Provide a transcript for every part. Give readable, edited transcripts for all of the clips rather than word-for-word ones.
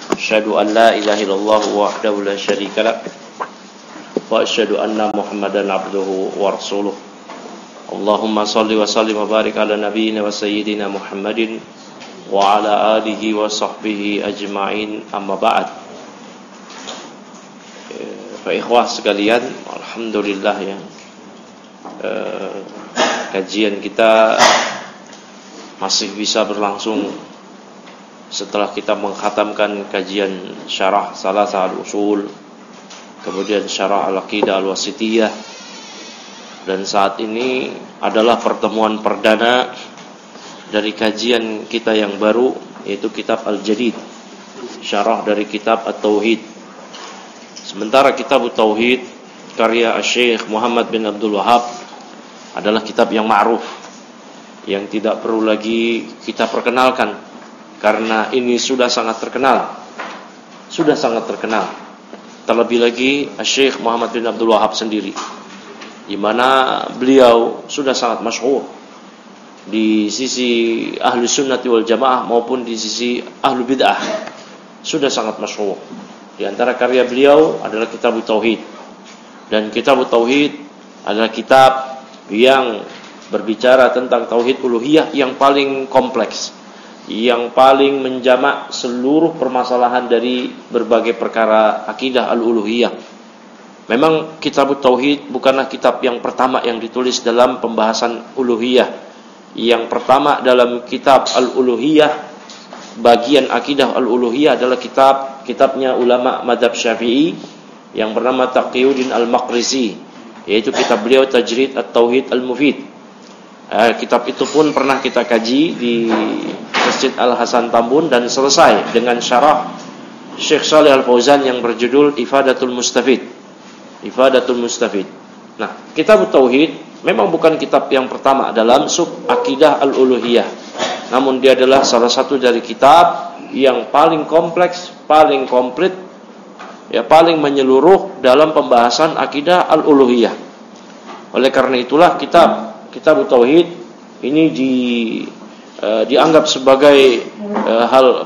Asyhadu an la ilaha illallah wahdahu la syarika lah wa asyhadu anna Muhammadan abduhu wa rasuluh. Allahumma salli wa sallim wa barik ala nabiyyina wa sayyidina Muhammadin wa ala alihi wa sahbihi ajma'in, amma ba'd. Fa ikhwah sekalian, alhamdulillah ya, kajian kita masih bisa berlangsung setelah kita mengkhatamkan kajian syarah Salasah al-Usul, kemudian syarah al-Aqidah al-Wasithiyah, dan saat ini adalah pertemuan perdana dari kajian kita yang baru, yaitu kitab Al-Jadid, syarah dari kitab At-Tauhid. Sementara kitab At-Tauhid karya Syekh Muhammad bin Abdul Wahhab adalah kitab yang ma'ruf, yang tidak perlu lagi kita perkenalkan, karena ini sudah sangat terkenal. Terlebih lagi Syekh Muhammad bin Abdul Wahhab sendiri, di mana beliau sudah sangat masyhur di sisi ahlu sunnati wal jamaah maupun di sisi ahlu bid'ah, sudah sangat masyhur. Di antara karya beliau adalah kitab Tauhid, dan kitab Tauhid adalah kitab yang berbicara tentang tauhid uluhiyah yang paling kompleks, yang paling menjamak seluruh permasalahan dari berbagai perkara akidah al-uluhiyah. Memang kitab Tauhid bukanlah kitab yang pertama yang ditulis dalam pembahasan uluhiyah. Yang pertama dalam kitab al-uluhiyah, bagian akidah al-uluhiyah, adalah kitabnya ulama madhab Syafi'i yang bernama Taqiyuddin al-Maqrizi, yaitu kitab beliau Tajrid at-Tauhid al-Mufid. Kitab itu pun pernah kita kaji di Masjid Al-Hasan Tambun dan selesai dengan syarah Syekh Shalih Al-Fauzan yang berjudul Ifadatul Mustafid. Nah, kitab Tauhid memang bukan kitab yang pertama dalam sub akidah al-uluhiyah, namun dia adalah salah satu dari kitab yang paling kompleks, paling komplit, ya, paling menyeluruh dalam pembahasan akidah al-uluhiyah. Oleh karena itulah kitab Tauhid ini dianggap sebagai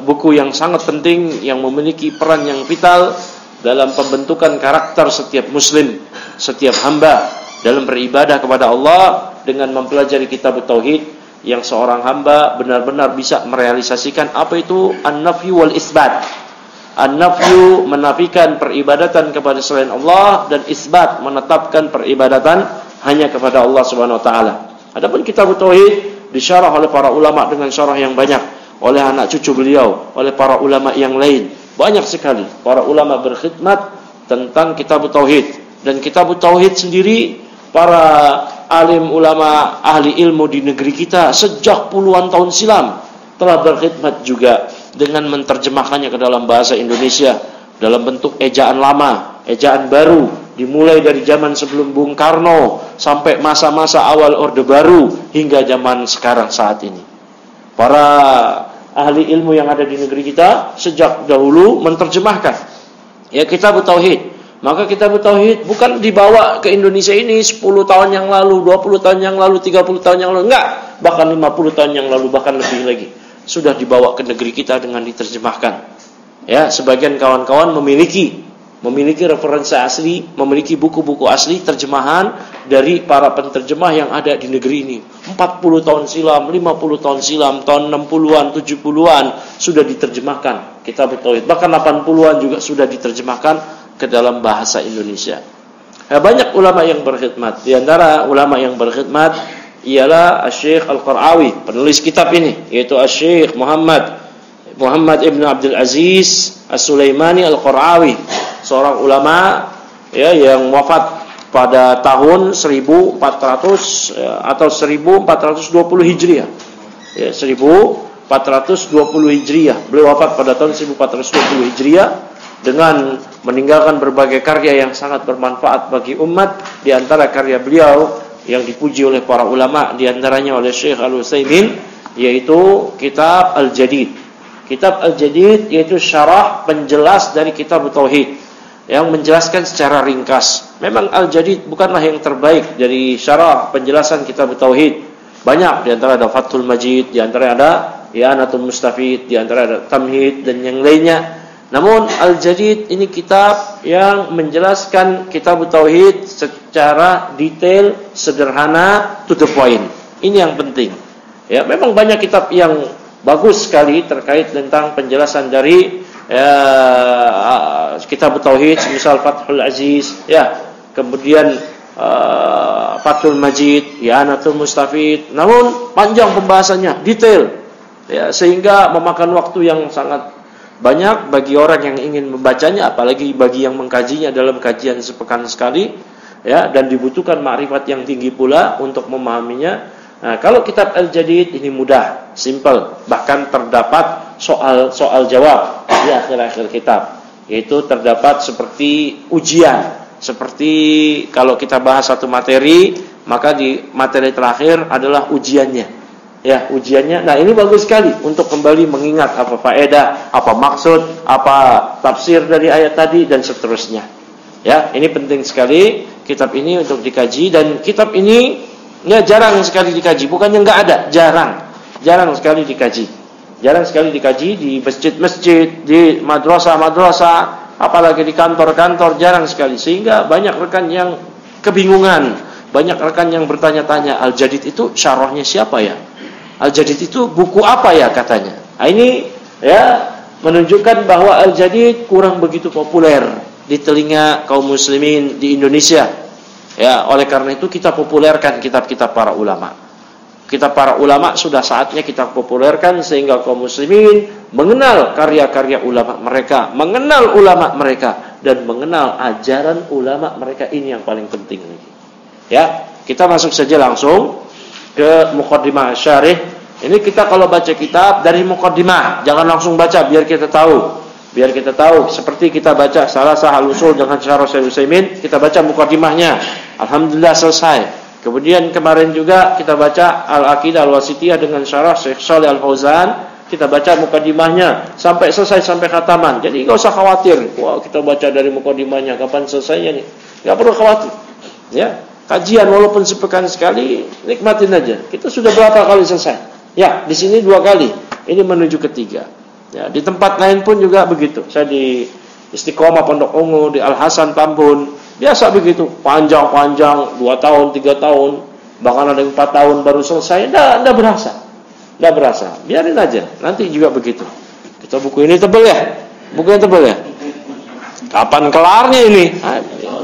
buku yang sangat penting, yang memiliki peran yang vital dalam pembentukan karakter setiap muslim, setiap hamba dalam beribadah kepada Allah. Dengan mempelajari kitab Tauhid, yang seorang hamba benar-benar bisa merealisasikan apa itu an-nafyu wal isbat. An-nafyu menafikan peribadatan kepada selain Allah, dan isbat menetapkan peribadatan hanya kepada Allah Subhanahu wa taala. Adapun kitab Tauhid disyarah oleh para ulama dengan syarah yang banyak, oleh anak cucu beliau, oleh para ulama yang lain. Banyak sekali para ulama berkhidmat tentang kitab Tauhid. Dan kitab Tauhid sendiri, para alim ulama ahli ilmu di negeri kita sejak puluhan tahun silam telah berkhidmat juga dengan menerjemahkannya ke dalam bahasa Indonesia dalam bentuk ejaan lama, ejaan baru, dimulai dari zaman sebelum Bung Karno sampai masa-masa awal Orde Baru hingga zaman sekarang saat ini. Para ahli ilmu yang ada di negeri kita sejak dahulu menerjemahkan ya kitab Tauhid. Maka kitab Tauhid bukan dibawa ke Indonesia ini 10 tahun yang lalu, 20 tahun yang lalu, 30 tahun yang lalu, enggak, bahkan 50 tahun yang lalu, bahkan lebih lagi. Sudah dibawa ke negeri kita dengan diterjemahkan. Ya, sebagian kawan-kawan memiliki referensi asli, memiliki buku-buku asli terjemahan dari para penterjemah yang ada di negeri ini. 40 tahun silam, 50 tahun silam, tahun 60-an, 70-an sudah diterjemahkan kitab Tauhid. Bahkan 80-an juga sudah diterjemahkan ke dalam bahasa Indonesia. Banyak ulama yang berkhidmat. Di antara ulama yang berkhidmat ialah Syekh Al-Qara'awi, penulis kitab ini, yaitu Syekh Muhammad Ibn Abdul Aziz As-Sulaimani Al-Qara'awi, seorang ulama ya yang wafat pada tahun 1400 atau 1420 Hijriah. Ya, 1420 Hijriah. Beliau wafat pada tahun 1420 Hijriah dengan meninggalkan berbagai karya yang sangat bermanfaat bagi umat. Di antara karya beliau yang dipuji oleh para ulama, di antaranya oleh Syekh Al-Utsaimin, yaitu kitab Al-Jadid. Kitab Al-Jadid yaitu syarah penjelas dari kitab Tauhid yang menjelaskan secara ringkas. Memang Al-Jadid bukanlah yang terbaik dari syarah penjelasan kitab Tauhid. Banyak, di antara ada Fathul Majid, di antara ada I'anatul Mustafid, di antara ada Tamhid dan yang lainnya. Namun Al-Jadid ini kitab yang menjelaskan kitab tauhid secara detail, sederhana, to the point. Ini yang penting. Ya, memang banyak kitab yang bagus sekali terkait tentang penjelasan dari kitab tauhid, misal Fathul Aziz, ya, kemudian Fathul Majid, I'anatul Mustafid. Namun panjang pembahasannya, detail, ya, sehingga memakan waktu yang sangat banyak bagi orang yang ingin membacanya, apalagi bagi yang mengkajinya dalam kajian sepekan sekali, ya, dan dibutuhkan makrifat yang tinggi pula untuk memahaminya. Nah, kalau kitab Al-Jadid ini mudah, simple, bahkan terdapat soal jawab di akhir-akhir kitab, yaitu terdapat seperti ujian, seperti kalau kita bahas satu materi, maka di materi terakhir adalah ujiannya. Ya, ujiannya. Nah, ini bagus sekali untuk kembali mengingat apa faedah, apa maksud, apa tafsir dari ayat tadi dan seterusnya. Ya, ini penting sekali kitab ini untuk dikaji, dan kitab ini ya jarang sekali dikaji, bukannya enggak ada, jarang sekali dikaji. Jarang sekali dikaji di masjid-masjid, di madrasah-madrasah, apalagi di kantor-kantor, jarang sekali, sehingga banyak rekan yang kebingungan, banyak rekan yang bertanya-tanya, Al-Jadid itu syarahnya siapa ya? Al-Jadid itu buku apa ya katanya. Nah, ini ya menunjukkan bahwa Al-Jadid kurang begitu populer di telinga kaum muslimin di Indonesia. Ya, oleh karena itu kita populerkan kitab-kitab para ulama. Kitab para ulama sudah saatnya kita populerkan sehingga kaum muslimin mengenal karya-karya ulama mereka, mengenal ulama mereka, dan mengenal ajaran ulama mereka. Ini yang paling penting. Ya, kita masuk saja langsung ke muqaddimah syarih. Ini kita kalau baca kitab dari muqaddimah, jangan langsung baca, biar kita tahu. Seperti kita baca Salasah al-Usul dengan syarah Syekh Utsaimin, kita baca muqaddimahnya. Alhamdulillah selesai. Kemudian kemarin juga kita baca Al-Aqidah Al-Wasithiyah dengan syarah Syekh Shalih Al-Fauzan, kita baca muqaddimahnya sampai selesai, sampai khataman. Jadi enggak usah khawatir, wah kita baca dari muqaddimahnya kapan selesainya nih. Enggak perlu khawatir. Ya. Kajian walaupun sepekan sekali, nikmatin aja. Kita sudah berapa kali selesai? Ya, di sini 2 kali. Ini menuju ketiga. Ya, di tempat lain pun juga begitu. Saya di Istiqomah Pondok Ungu, di Al Hasan Tambun, biasa begitu. Panjang-panjang, 2 tahun, 3 tahun, bahkan ada 4 tahun baru selesai. Enggak berasa. Biarin aja. Nanti juga begitu. Kita buku ini tebal ya? Bukunya tebal ya? Kapan kelarnya ini?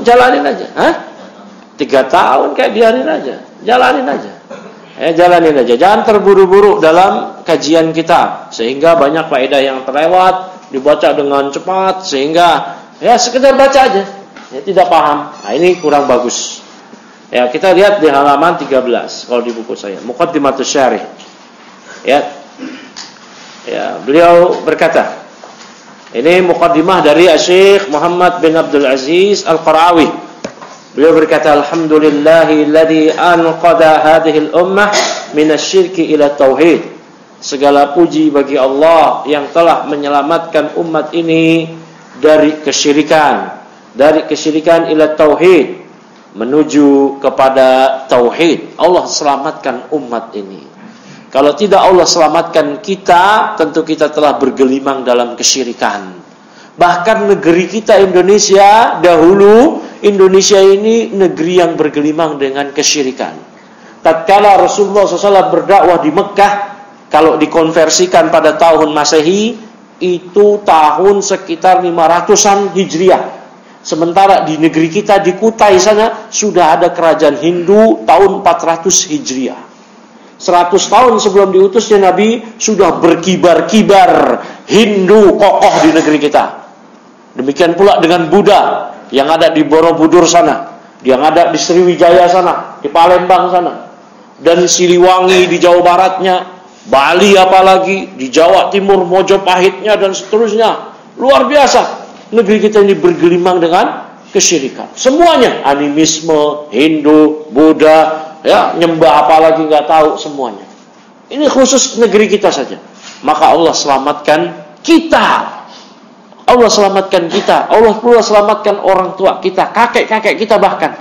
Jalanin aja. 3 tahun kayak biarin aja. Jalanin aja. Jangan terburu-buru dalam kajian kita, sehingga banyak faedah yang terlewat, dibaca dengan cepat sehingga ya sekedar baca aja, ya tidak paham. Nah, ini kurang bagus. Ya, kita lihat di halaman 13 kalau di buku saya, Muqaddimatus Syarih. Ya, beliau berkata, ini muqaddimah dari Syekh Muhammad bin Abdul Aziz Al-Qara'awi. Beliau berkata, Alhamdulillahilladzi anqadha hadhil ummah minasyirki ila tauhid. Segala puji bagi Allah yang telah menyelamatkan umat ini dari kesyirikan ila tauhid, menuju kepada tauhid. Allah selamatkan umat ini. Kalau tidak Allah selamatkan kita, tentu kita telah bergelimang dalam kesyirikan. Bahkan negeri kita Indonesia dahulu, Indonesia ini negeri yang bergelimang dengan kesyirikan. Tatkala Rasulullah SAW berdakwah di Mekah, kalau dikonversikan pada tahun Masehi, itu tahun sekitar 500-an Hijriah. Sementara di negeri kita, di Kutai sana, sudah ada kerajaan Hindu tahun 400 Hijriah. 100 tahun sebelum diutusnya Nabi, sudah berkibar-kibar Hindu kokoh di negeri kita. Demikian pula dengan Buddha yang ada di Borobudur sana, yang ada di Sriwijaya sana, di Palembang sana, dan Siliwangi di Jawa Baratnya, Bali apalagi, di Jawa Timur, Mojopahitnya dan seterusnya. Luar biasa. Negeri kita ini bergelimang dengan kesyirikan. Semuanya, animisme, Hindu, Buddha, ya, nyembah apalagi nggak tahu semuanya. Ini khusus negeri kita saja. Maka Allah selamatkan kita. Allah selamatkan kita. Allah pula selamatkan orang tua kita, kakek-kakek kita bahkan,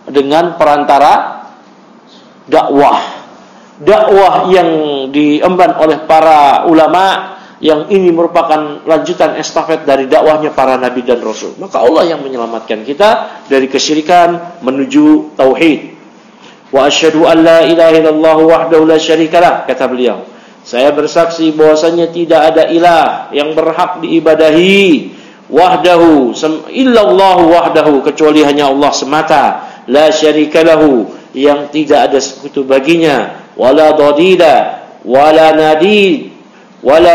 dengan perantara dakwah. dakwah yang diemban oleh para ulama, yang ini merupakan lanjutan estafet dari dakwahnya para nabi dan rasul. Maka Allah yang menyelamatkan kita dari kesyirikan menuju tauhid. Wa asyhadu an la ilaha illallah wahdahu la syarikalah, kata beliau. Saya bersaksi bahwasanya tidak ada ilah yang berhak diibadahi wahdahu illallahu wahdahu, kecuali hanya Allah semata, la syarikalahu, yang tidak ada sekutu baginya, wala dadida wala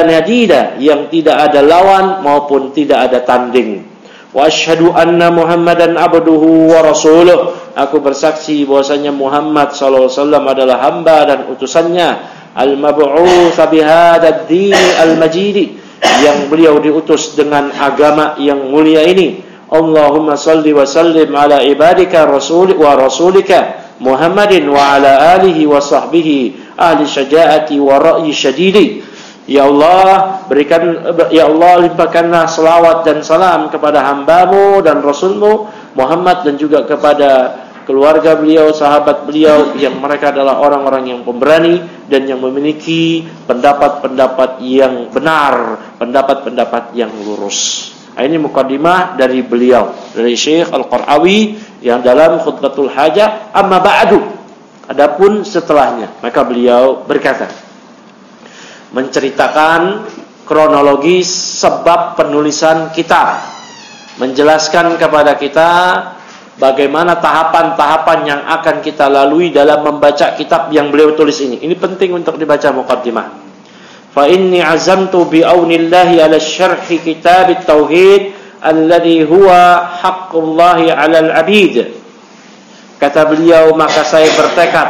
nadida, yang tidak ada lawan maupun tidak ada tanding. Wa asyhadu anna Muhammadan abduhu wa rasuluh, aku bersaksi bahwasanya Muhammad sallallahu alaihi wasallam adalah hamba dan utusannya, al-mab'uts bihadzal din al-majid, yang beliau diutus dengan agama yang mulia ini. Allahumma salli wa sallim ala ibadika rasulika Muhammadin wa ala alihi wa sahbihi ahli syaja'ati wa ra'yi syadidi. Ya Allah, limpahkanlah selawat dan salam kepada hambamu dan rasulmu Muhammad, dan juga kepada keluarga beliau, sahabat beliau, yang mereka adalah orang-orang yang pemberani dan yang memiliki pendapat-pendapat yang benar, pendapat-pendapat yang lurus. Ini mukadimah dari beliau, dari Syekh Al-Qara'awi yang dalam khutbatul hajah. Amma ba'du, adapun setelahnya, maka beliau berkata, menceritakan kronologis sebab penulisan kitab, menjelaskan kepada kita bagaimana tahapan-tahapan yang akan kita lalui dalam membaca kitab yang beliau tulis ini. Ini penting untuk dibaca muqaddimah. Fa inni azamtu bi aunillahi ala syarhi kitab at-tauhid alladhi huwa haqqullahi 'alal 'abid. Kata beliau, maka saya bertekad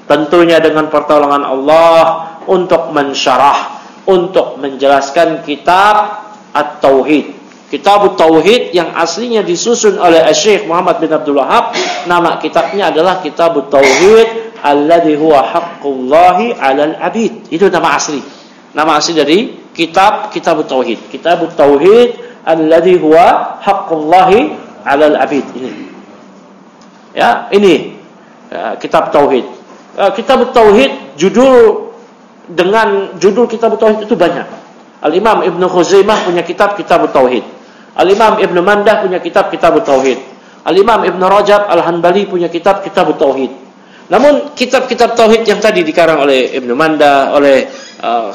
tentunya dengan pertolongan Allah untuk mensyarah, untuk menjelaskan kitab at-tauhid. Kitab Tauhid yang aslinya disusun oleh Syekh Muhammad bin Abdul Wahhab, nama kitabnya adalah Kitab Tauhid alladzi huwa haqqullahi 'alal 'abid. Itu nama asli. Nama asli dari Kitab Tauhid. Kitab Tauhid alladzi huwa haqqullahi 'alal 'abid. Ini. Ya, ini Kitab Tauhid. Kitab Tauhid dengan judul Kitab Tauhid itu banyak. Al-Imam Ibn Khuzaimah punya kitab Tauhid. Al-Imam Ibn Mandah punya kitab Tauhid. Al-Imam Ibn Rajab Al-Hanbali punya kitab Tauhid. Namun kitab-kitab Tauhid yang tadi dikarang oleh Ibn Mandah,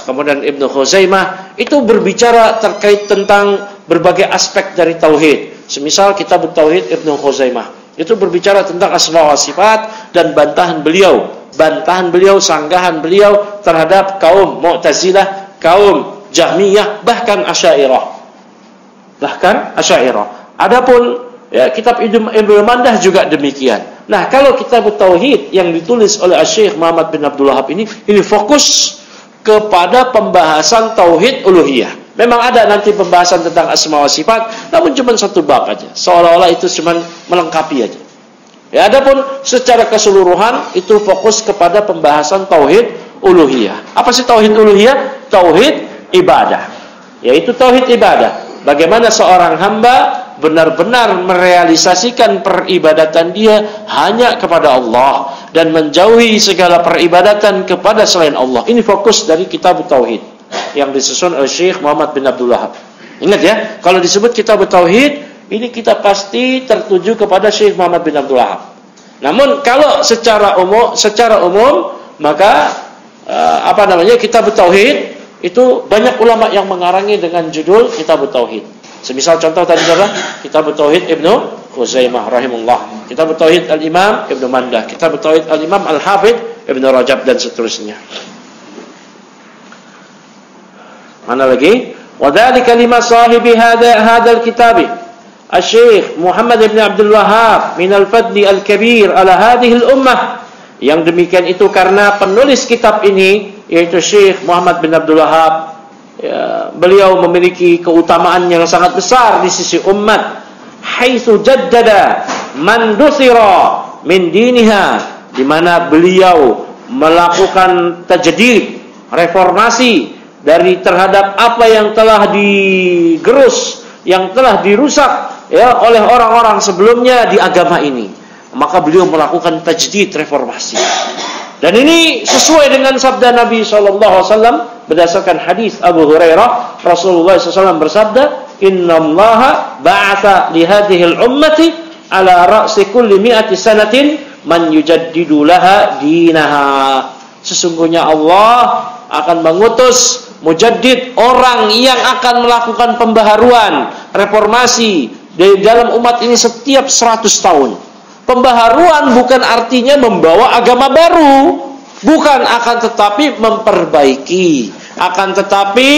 kemudian Ibn Khuzaimah, itu berbicara terkait tentang berbagai aspek dari Tauhid. Semisal kitab Tauhid Ibn Khuzaimah, itu berbicara tentang asma wa sifat dan bantahan beliau, sanggahan beliau terhadap kaum Mu'tazilah, kaum Jahmiyah, bahkan Asy'ariyah. Adapun kitab Ibnu Mandah juga demikian. Nah, kalau kitab Tauhid yang ditulis oleh Syekh Muhammad bin Abdul Wahhab ini fokus kepada pembahasan tauhid uluhiyah. Memang ada nanti pembahasan tentang asma wa sifat, namun cuma satu bab aja. Seolah-olah itu cuma melengkapi aja. Ya, adapun secara keseluruhan itu fokus kepada pembahasan tauhid uluhiyah. Apa sih tauhid uluhiyah? Tauhid ibadah. Yaitu tauhid ibadah. Bagaimana seorang hamba benar-benar merealisasikan peribadatan dia hanya kepada Allah dan menjauhi segala peribadatan kepada selain Allah. Ini fokus dari kitab Tauhid yang disusun oleh Syekh Muhammad bin Abdul Wahhab. Ingat ya, kalau disebut kitab Tauhid, ini kita pasti tertuju kepada Syekh Muhammad bin Abdul Wahhab. Namun kalau secara umum maka kitab Tauhid itu banyak ulama yang mengarangi dengan judul Kitab Tauhid. Semisal contoh tadi adalah Kitab Tauhid Ibnu Khuzaimah rahimahullah, Kitab Tauhid Al-Imam Ibnu Mandah, Kitab Tauhid Al-Imam Al-Hafidz Ibnu Rajab, dan seterusnya. Mana lagi? Wa dzalika lima sahibi hadzal kitab Asy-Syaikh Muhammad bin Abdul Wahhab min al-fadli al-kabir ala hadhihi al-ummah. Yang demikian itu karena penulis kitab ini, yaitu Syekh Muhammad bin Abdul Wahhab, beliau memiliki keutamaan yang sangat besar di sisi umat. Haitsu jaddada man dusira min diniha, di mana beliau melakukan tajdid, reformasi dari terhadap apa yang telah digerus, yang telah dirusak oleh orang-orang sebelumnya di agama ini. Maka beliau melakukan tajdid, reformasi. Dan ini sesuai dengan sabda Nabi SAW berdasarkan hadis Abu Hurairah. Rasulullah SAW bersabda, Innallaha ba'atha li hadhil ummati ala ra'si kulli mi'ati sanatin man yujaddidu laha dinaha. Sesungguhnya Allah akan mengutus mujaddid, orang yang akan melakukan pembaharuan, reformasi di dalam umat ini setiap 100 tahun. Pembaharuan bukan artinya membawa agama baru, bukan, akan tetapi memperbaiki, akan tetapi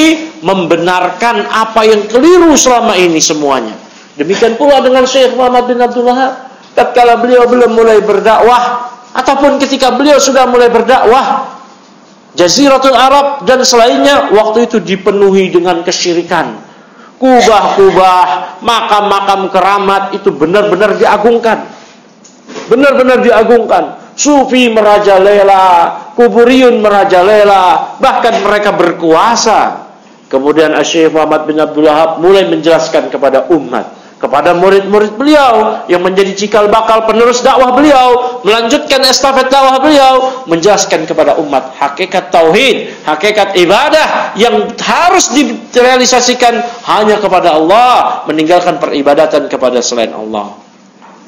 membenarkan apa yang keliru selama ini semuanya. Demikian pula dengan Syekh Muhammad bin Abdul Wahab, tatkala beliau belum mulai berdakwah ataupun ketika beliau sudah mulai berdakwah, Jaziratul Arab dan selainnya waktu itu dipenuhi dengan kesyirikan. Kubah-kubah, makam-makam keramat itu benar-benar diagungkan. Benar-benar diagungkan. Sufi merajalela, kuburiyun merajalela, bahkan mereka berkuasa. Kemudian Syekh Muhammad bin Abdul Wahab mulai menjelaskan kepada umat, kepada murid-murid beliau yang menjadi cikal bakal penerus dakwah beliau, melanjutkan estafet dakwah beliau, menjelaskan kepada umat hakikat tauhid, hakikat ibadah yang harus direalisasikan hanya kepada Allah, meninggalkan peribadatan kepada selain Allah.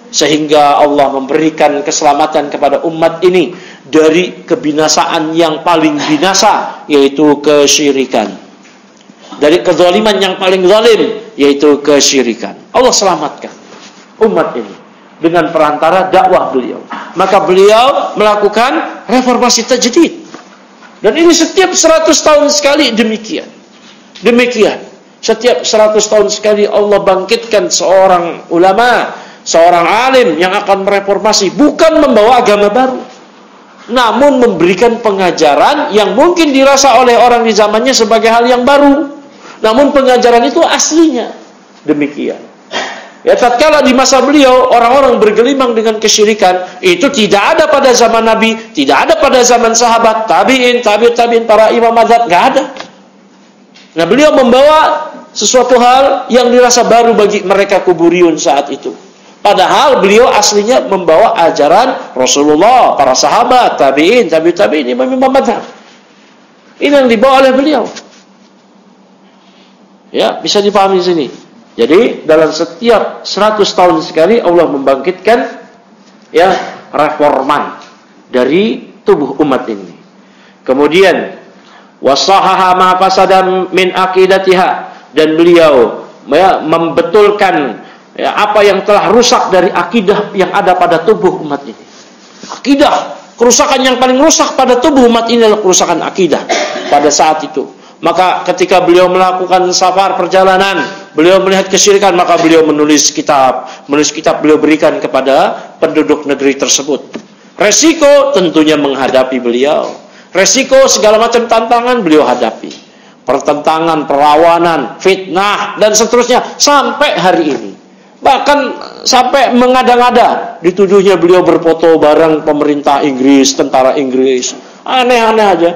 Sehingga Allah memberikan keselamatan kepada umat ini dari kebinasaan yang paling binasa, yaitu kesyirikan. Dari kezaliman yang paling zalim, yaitu kesyirikan. Allah selamatkan umat ini dengan perantara dakwah beliau. Maka beliau melakukan reformasi tajdid. Dan ini setiap 100 tahun sekali demikian. Demikian. Setiap 100 tahun sekali Allah bangkitkan seorang ulama, seorang alim yang akan mereformasi, bukan membawa agama baru, namun memberikan pengajaran yang mungkin dirasa oleh orang di zamannya sebagai hal yang baru, namun pengajaran itu aslinya demikian. Ya, tatkala di masa beliau orang-orang bergelimang dengan kesyirikan, itu tidak ada pada zaman Nabi, tidak ada pada zaman sahabat, tabi'in, tabi'in, para imam madzhab, enggak ada. Nah, beliau membawa sesuatu hal yang dirasa baru bagi mereka kuburiyun saat itu. Padahal beliau aslinya membawa ajaran Rasulullah, para sahabat, tabi'in, tabi'in, imam-imam madzhab. Ini yang dibawa oleh beliau. Ya, bisa dipahami di sini. Jadi dalam setiap 100 tahun sekali Allah membangkitkan ya reforman dari tubuh umat ini. Kemudian wasahaha ma fasada min aqidatiha, dan beliau ya, membetulkan ya, apa yang telah rusak dari akidah yang ada pada tubuh umat ini. Akidah, kerusakan yang paling rusak pada tubuh umat ini adalah kerusakan akidah pada saat itu. Maka ketika beliau melakukan safar perjalanan, beliau melihat kesyirikan, maka beliau menulis kitab. Menulis kitab beliau berikan kepada penduduk negeri tersebut. Resiko tentunya menghadapi beliau. Resiko segala macam tantangan beliau hadapi. Pertentangan, perlawanan, fitnah, dan seterusnya sampai hari ini. Bahkan sampai mengada-ngada dituduhnya beliau berfoto bareng pemerintah Inggris, tentara Inggris. Aneh-aneh aja.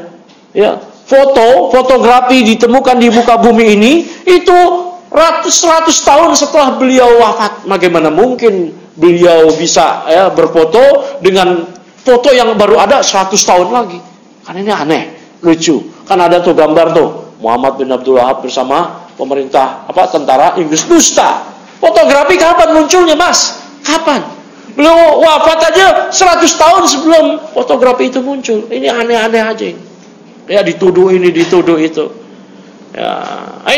Ya. Fotografi ditemukan di muka bumi ini itu ratus tahun setelah beliau wafat. Bagaimana mungkin beliau bisa ya, berfoto dengan foto yang baru ada 100 tahun lagi? Kan ini aneh, lucu. Kan ada tuh gambar tuh Muhammad bin Abdul Wahab bersama pemerintah tentara Inggris. Dusta. Fotografi kapan munculnya, Mas? Kapan? Beliau wafat aja 100 tahun sebelum fotografi itu muncul. Ini aneh-aneh aja ini. Ya, dituduh ini, dituduh itu. Ya,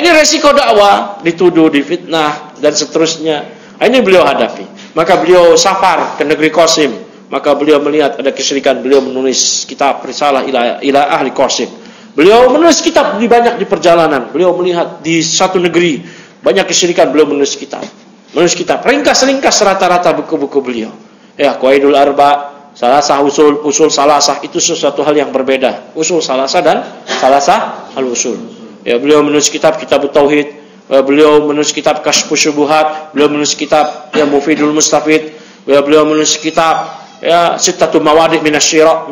ini resiko dakwah, dituduh, difitnah dan seterusnya. Ini beliau hadapi. Maka beliau safar ke negeri Qasim. Maka beliau melihat ada kesyirikan, beliau menulis kitab Risalah ila ahli Qasim. Beliau menulis kitab banyak di perjalanan. Beliau melihat di satu negeri banyak kesyirikan, beliau menulis kitab. Menulis kitab ringkas-ringkas rata-rata buku-buku beliau. Ya, Qawaidul Arba', Salasah, usul salasah itu sesuatu hal yang berbeda. Usul salasah dan salasah al-usul. Ya, beliau menulis kitab Tauhid, beliau menulis kitab Kasyfus Syubuhat, beliau menulis kitab ya Mufidul Mustafid, beliau menulis kitab ya Sittatu Mawadi' minas sirah,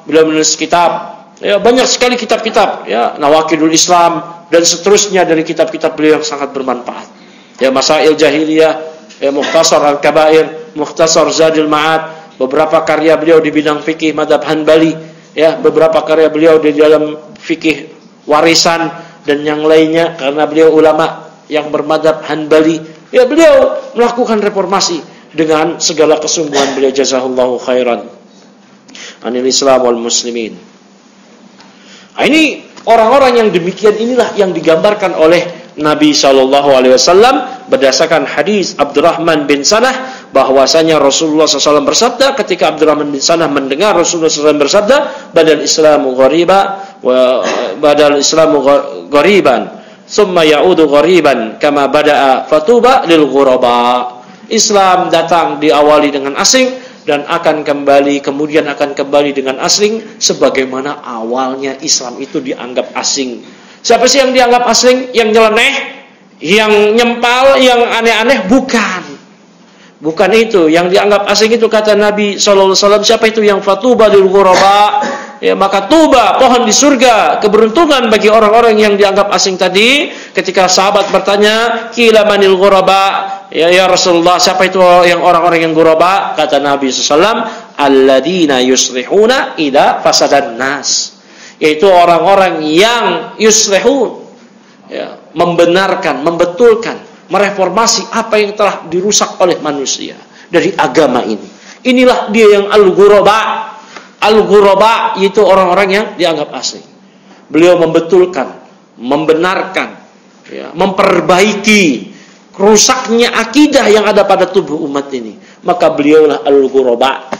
beliau menulis kitab ya banyak sekali kitab-kitab ya Nawaqidul Islam dan seterusnya dari kitab-kitab beliau yang sangat bermanfaat. Ya Masail Jahiliyah, ya Mukhtasar Al-Kabair, Mukhtasar Zadil Ma'ad, beberapa karya beliau di bidang fikih mazhab Hanbali, ya, beberapa karya beliau di dalam fikih warisan dan yang lainnya, karena beliau ulama yang bermadzhab Hanbali. Ya, beliau melakukan reformasi dengan segala kesungguhan beliau, jazahullahu khairan anil Islam wal muslimin. Nah, ini orang-orang yang demikian inilah yang digambarkan oleh Nabi SAW berdasarkan hadis Abdurrahman bin Sanah, bahwasanya Rasulullah SAW bersabda, ketika Abdurrahman bin Sanah mendengar Rasulullah SAW bersabda, badal Islamu ghariba wa badal Islamu ghariban summa ya'udu ghariban kama bada'a fatuba lil ghuraba. Islam datang diawali dengan asing dan akan kembali, kemudian akan kembali dengan asing sebagaimana awalnya Islam itu dianggap asing. Siapa sih yang dianggap asing? Yang nyeleneh, yang nyempal, yang aneh-aneh? Bukan itu. Yang dianggap asing itu kata Nabi SAW, siapa itu yang fatuba lil ghuraba? Ya, maka tuba, pohon di surga, keberuntungan bagi orang-orang yang dianggap asing tadi. Ketika sahabat bertanya, qila manil ghuraba? Ya Rasulullah, siapa itu yang orang-orang yang ghuraba? Kata Nabi SAW, alladzina yuslihuna idza fasadan nas. Yaitu orang-orang yang yuslihun, ya, membenarkan, membetulkan, mereformasi apa yang telah dirusak oleh manusia dari agama ini. Inilah dia yang al-ghuraba. Al-ghuraba itu orang-orang yang dianggap asing. Beliau membetulkan, membenarkan, ya, memperbaiki rusaknya akidah yang ada pada tubuh umat ini. Maka beliaulah al-ghuraba.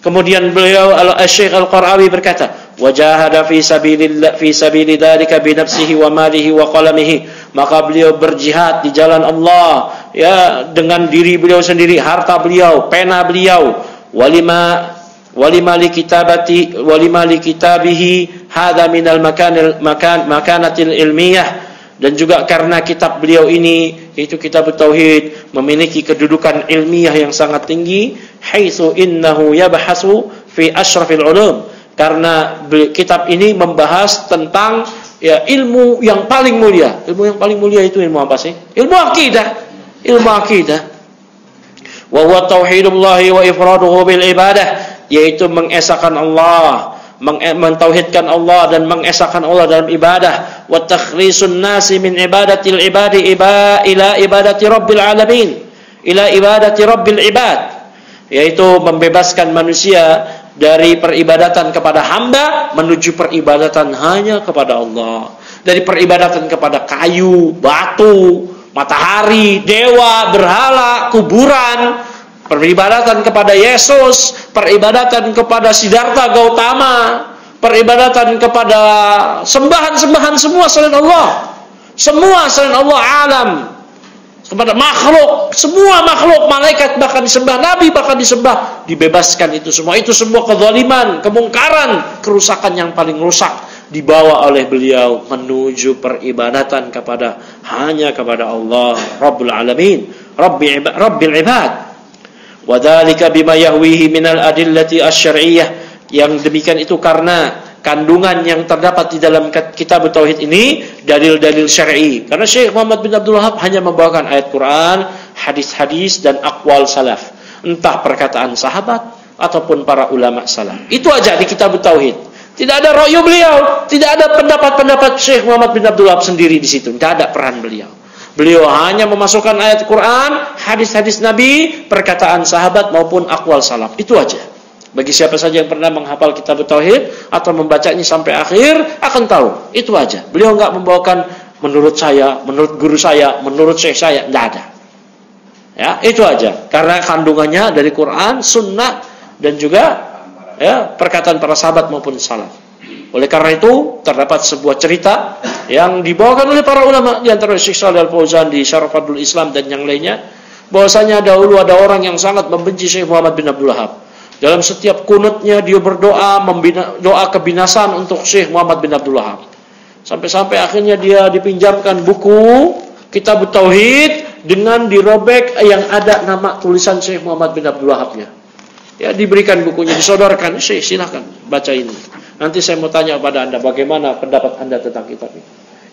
Kemudian beliau Syekh Al-Qara'awi berkata, wajahada fi sabili dzalika bi nafsihi wa malihi wa qalamihi. Maka beliau berjihad di jalan Allah, ya, dengan diri beliau sendiri, harta beliau, pena beliau. Walima li kitabihi hadza minal makanatil ilmiyah. Dan juga karena kitab beliau ini, yaitu kitab Tauhid, memiliki kedudukan ilmiah yang sangat tinggi, haitsu innahu yabhasu fi asyrafil ulum. Karena kitab ini membahas tentang, ya, ilmu yang paling mulia. Ilmu yang paling mulia itu ilmu apa sih? Ilmu akidah. Ilmu akidah. Wa huwa tauhidullahi wa ifraduhu bil ibadah, yaitu mengesahkan Allah, mentauhidkan Allah dan mengesahkan Allah dalam ibadah. Wa takhlisun nasi min ibadatil ibadi ila ibadati rabbil alamin, ila ibadati rabbil ibad, yaitu membebaskan manusia dari peribadatan kepada hamba menuju peribadatan hanya kepada Allah. Dari peribadatan kepada kayu, batu, matahari, dewa, berhala, kuburan, peribadatan kepada Yesus, peribadatan kepada Siddhartha Gautama, peribadatan kepada sembahan-sembahan semua selain Allah. Semua selain Allah, alam, kepada makhluk, semua makhluk, malaikat bahkan disembah, nabi bahkan disembah, dibebaskan itu semua. Itu semua kezaliman, kemungkaran, kerusakan yang paling rusak dibawa oleh beliau menuju peribadatan hanya kepada Allah Rabbul Alamin, Rabbil Ibad. Wadzalika bima yahwihi minal adillati asy-syar'iyyah. Yang demikian itu karena kandungan yang terdapat di dalam kitab Tauhid ini dalil-dalil syar'i. Karena Syekh Muhammad bin Abdul Wahab hanya membawakan ayat Quran, hadis-hadis dan aqwal salaf, entah perkataan sahabat ataupun para ulama salaf. Itu aja di kitab Tauhid. Tidak ada ra'yu beliau, tidak ada pendapat-pendapat Syekh Muhammad bin Abdul Wahab sendiri di situ. Tidak ada peran beliau. Beliau hanya memasukkan ayat Quran, hadis-hadis Nabi, perkataan sahabat maupun aqwal salaf. Itu aja. Bagi siapa saja yang pernah menghafal kitab Tauhid atau membacanya sampai akhir akan tahu. Itu aja. Beliau enggak membawakan menurut saya, menurut guru saya, menurut syekh saya, enggak ada. Ya, itu aja. Karena kandungannya dari Quran, sunnah dan juga, ya, perkataan para sahabat maupun salaf. Oleh karena itu terdapat sebuah cerita yang dibawakan oleh para ulama, di antara Syekh Shalih Al-Fauzan di Syarah Fadlul Islam dan yang lainnya, bahwasanya dahulu ada orang yang sangat membenci Syekh Muhammad bin Abdul Wahab. Dalam setiap kunutnya dia berdoa doa kebinasan untuk Syekh Muhammad bin Abdul Wahab. Sampai-sampai akhirnya dia dipinjamkan buku Kitab Tauhid dengan dirobek yang ada nama tulisan Syekh Muhammad bin Abdul Wahabnya. Ya, diberikan bukunya, disodorkan, Syekh silakan baca ini. Nanti saya mau tanya kepada Anda bagaimana pendapat Anda tentang kitab ini.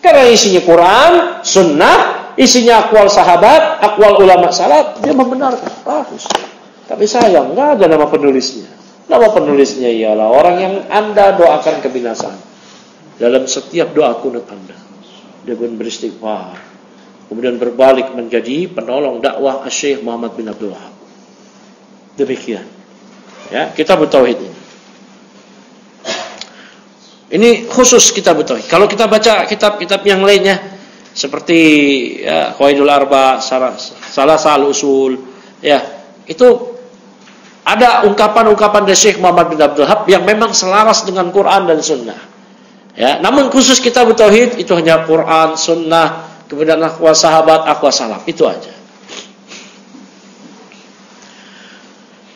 Karena isinya Quran, sunnah, isinya aqwal sahabat, aqwal ulama salaf, dia membenarkan. Bagus. Tapi sayang, nggak ada nama penulisnya. Nama penulisnya ialah orang yang Anda doakan kebinasaan dalam setiap doa kunut Anda. Dia pun beristighfar, kemudian berbalik menjadi penolong dakwah Syekh Muhammad bin Abdul Wahab. Demikian. Ya, Kitab Tauhid ini. Ini khusus Kitab Tauhid. Kalau kita baca kitab-kitab yang lainnya seperti ya, Qawaidul Arba, Salasal Usul, ya, itu ada ungkapan-ungkapan dari Syekh Muhammad bin Abdul Wahab yang memang selaras dengan Quran dan Sunnah. Ya, namun khusus Kitab Tauhid itu hanya Quran, Sunnah, kemudian aqwal sahabat, aqwal salaf, itu aja.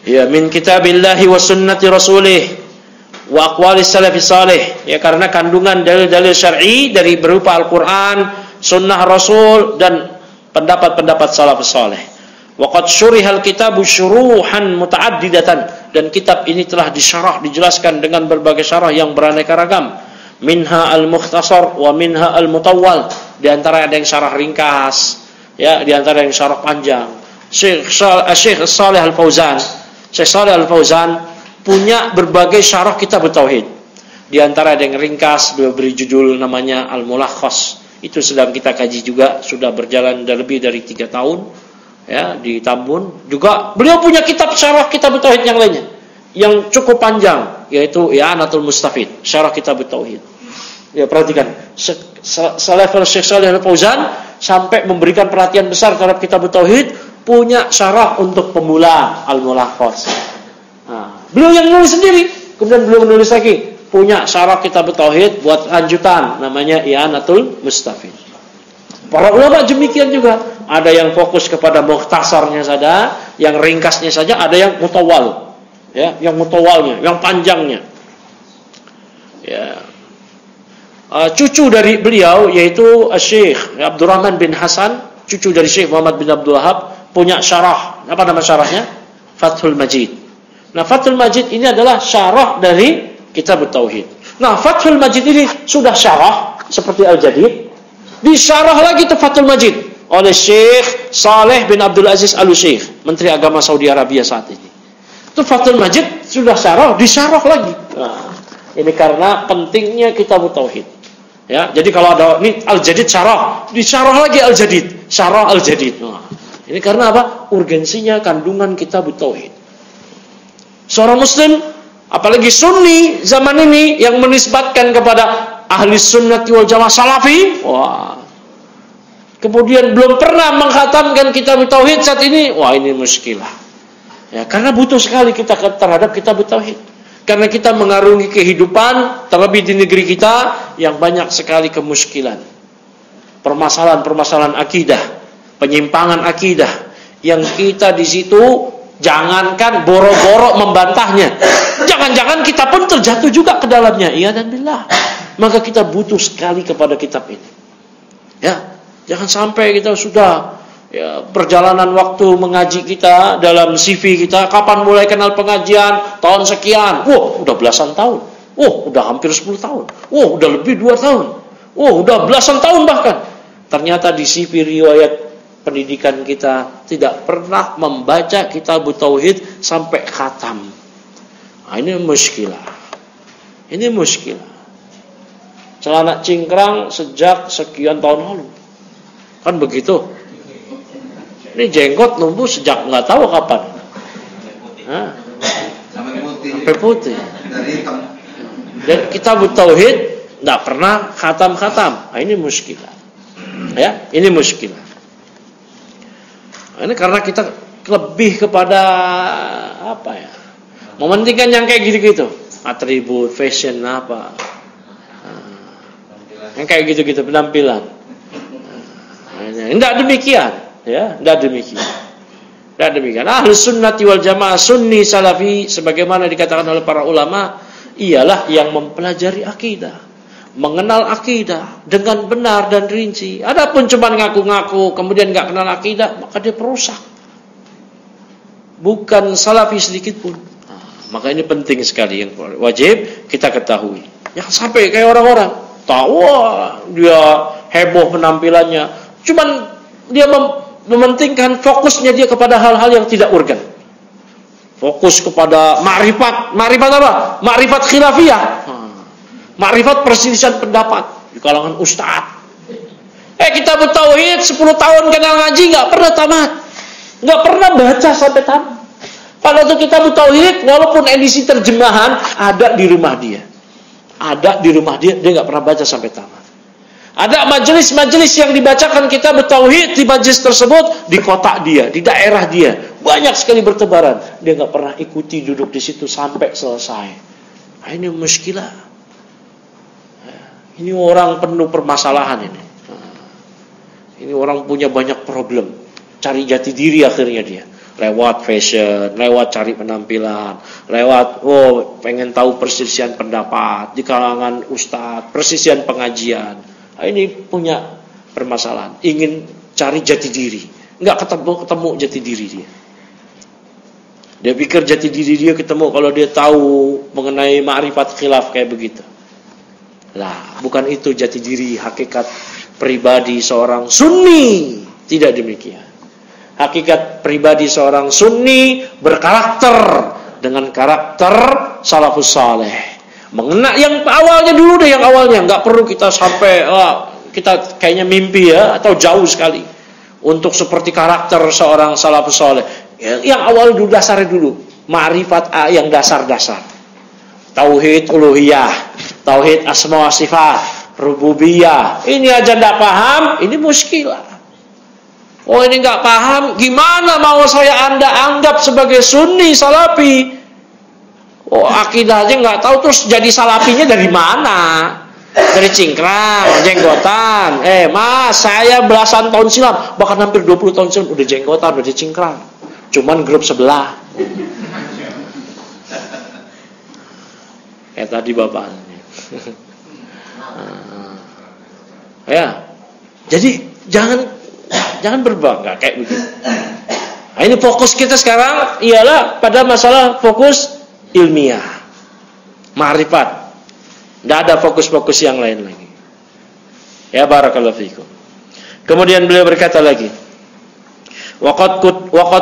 Ya, min kitabillahi wa sunnati rasulih wa aqwalis salafis salih. Ya, karena kandungan dalil-dalil syar'i dari berupa Al-Qur'an, sunnah Rasul dan pendapat-pendapat salafus salih. Wa qad syurihal kitabu syuruhan muta'addidatan, dan kitab ini telah disyarah, dijelaskan dengan berbagai syarah yang beraneka ragam. Minha al-mukhtasar wa minha al-mutawwal, di antara ada yang syarah ringkas, ya, di antara yang syarah panjang. Syekh Shalih Al-Fauzan, Syekh Shalih Al-Fauzan punya berbagai syarah Kitab Tauhid. Di antara ada yang ringkas, beliau beri judul namanya Al-Mulakhas. Itu sedang kita kaji juga, sudah berjalan lebih dari 3 tahun, ya, di Tambun. Juga beliau punya kitab syarah Kitab Tauhid yang lainnya yang cukup panjang, yaitu I'anatul Mustafid, syarah Kitab Tauhid. Ya, perhatikan, selevel Syekh Shalih Al-Fauzan sampai memberikan perhatian besar terhadap Kitab Tauhid, punya syarah untuk pemula, Al-Mulakhas. Nah, beliau yang nulis sendiri, kemudian beliau menulis lagi, punya syarah Kitab Tauhid buat lanjutan, namanya I'anatul Mustafid. Para ulama demikian juga, ada yang fokus kepada mukhtasarnya saja, yang ringkasnya saja, ada yang mutawwal. Ya, yang mutawalnya, yang panjangnya. Ya. Cucu dari beliau yaitu Syekh Abdurrahman bin Hasan, cucu dari Syekh Muhammad bin Abdul Wahab, punya syarah. Apa nama syarahnya? Fathul Majid. Nah, Fathul Majid ini adalah syarah dari Kitab Tauhid. Nah, Fathul Majid ini sudah syarah seperti Al-Jadid, disyarah lagi tuh Fathul Majid oleh Syekh Saleh bin Abdul Aziz Al-Syekh, Menteri Agama Saudi Arabia saat ini. Itu Fathul Majid sudah syarah, disyarah lagi. Nah, ini karena pentingnya Kitab Tauhid. Ya, jadi kalau ada ini Al-Jadid syarah, disyarah lagi Al-Jadid, syarah Al-Jadid. Nah, ini karena apa? Urgensinya kandungan Kitab Tauhid. Seorang muslim, apalagi sunni zaman ini yang menisbatkan kepada ahli sunnati wal jamaah salafi, wah. Kemudian belum pernah mengkhatamkan Kitab Tauhid saat ini, wah, ini muskilah. Ya, karena butuh sekali kita terhadap Kitab Tauhid. Karena kita mengarungi kehidupan, terlebih di negeri kita yang banyak sekali kemuskilan. Permasalahan-permasalahan akidah, penyimpangan akidah yang kita di situ jangankan boro-boro membantahnya. Jangan-jangan kita pun terjatuh juga ke dalamnya. Iya dan billah. Maka kita butuh sekali kepada kitab ini. Ya, jangan sampai kita sudah perjalanan waktu mengaji kita dalam CV kita, kapan mulai kenal pengajian, tahun sekian, udah belasan tahun, udah hampir 10 tahun, udah lebih 2 tahun, udah belasan tahun bahkan. Ternyata di CV riwayat pendidikan kita tidak pernah membaca Kitab Tauhid sampai khatam. Nah, ini muskilah. Ini muskilah. Celana cingkrang sejak sekian tahun lalu, kan begitu. Ini jenggot numbuh sejak nggak tahu kapan. Sampai putih. Dan Kitab Tauhid nggak pernah khatam-khatam. Nah, ini muskilah. Ya, ini muskilah. Nah, ini karena kita lebih kepada apa ya? Mementingkan yang kayak gitu-gitu, atribut, fashion apa. Yang kayak gitu-gitu penampilan. Enggak demikian. Ya, tidak demikian. Tidak demikian. Ahlus sunnati wal jamaah, sunni salafi, sebagaimana dikatakan oleh para ulama, ialah yang mempelajari akidah, mengenal akidah dengan benar dan rinci. Adapun cuma ngaku-ngaku kemudian nggak kenal akidah, maka dia perusak. Bukan salafi sedikit pun. Nah, maka ini penting sekali yang wajib kita ketahui. Yang sampai kayak orang-orang tahu dia heboh penampilannya, cuman dia mementingkan fokusnya dia kepada hal-hal yang tidak urgen. Fokus kepada ma'rifat. Ma'rifat apa? Ma'rifat khilafiyah. Ma'rifat perselisihan pendapat di kalangan ustaz. Kita bertauhid 10 tahun kenal ngaji nggak pernah tamat. Nggak pernah baca sampai tamat. Padahal itu kita bertauhid walaupun edisi terjemahan ada di rumah dia. Ada di rumah dia nggak pernah baca sampai tamat. Ada majelis-majelis yang dibacakan kita bertauhid di majelis tersebut di kota dia, di daerah dia. Banyak sekali bertebaran. Dia nggak pernah ikuti duduk di situ sampai selesai. Nah, ini muskilah. Ini orang penuh permasalahan ini. Ini orang punya banyak problem. Cari jati diri akhirnya dia. Lewat fashion, lewat cari penampilan, lewat pengen tahu perselisihan pendapat di kalangan ustadz, perselisihan pengajian. Nah, ini punya permasalahan. Ingin cari jati diri, nggak ketemu jati diri dia. Dia pikir jati diri dia ketemu kalau dia tahu mengenai ma'rifat khilaf kayak begitu. Lah, bukan itu jati diri hakikat pribadi seorang sunni. Tidak demikian. Hakikat pribadi seorang sunni berkarakter dengan karakter salafus saleh. Mengena yang awalnya dulu deh, yang awalnya. Nggak perlu kita sampai kita kayaknya mimpi ya, atau jauh sekali untuk seperti karakter seorang salafus saleh. Yang awal dulu, dasarnya dulu. Ma'rifat yang dasar-dasar. Tauhid uluhiyah, tauhid asma wa sifat, rububiyah. Ini aja enggak paham, ini muskilah. Ini enggak paham, gimana mau saya Anda anggap sebagai sunni salafi? Akidahnya enggak tahu, terus jadi salafinya dari mana? Dari cingkrang, jenggotan. Mas, saya belasan tahun silam, bahkan hampir 20 tahun silam udah jenggotan, udah cingkrang. Cuman grup sebelah. Kayak tadi bapaknya. Ya. Jadi jangan berbangga kayak begitu. Nah, ini fokus kita sekarang ialah pada masalah fokus ilmiah. Ma'rifat. Tidak ada fokus-fokus yang lain lagi. Ya, barakallahu fikum. Kemudian beliau berkata lagi, waqad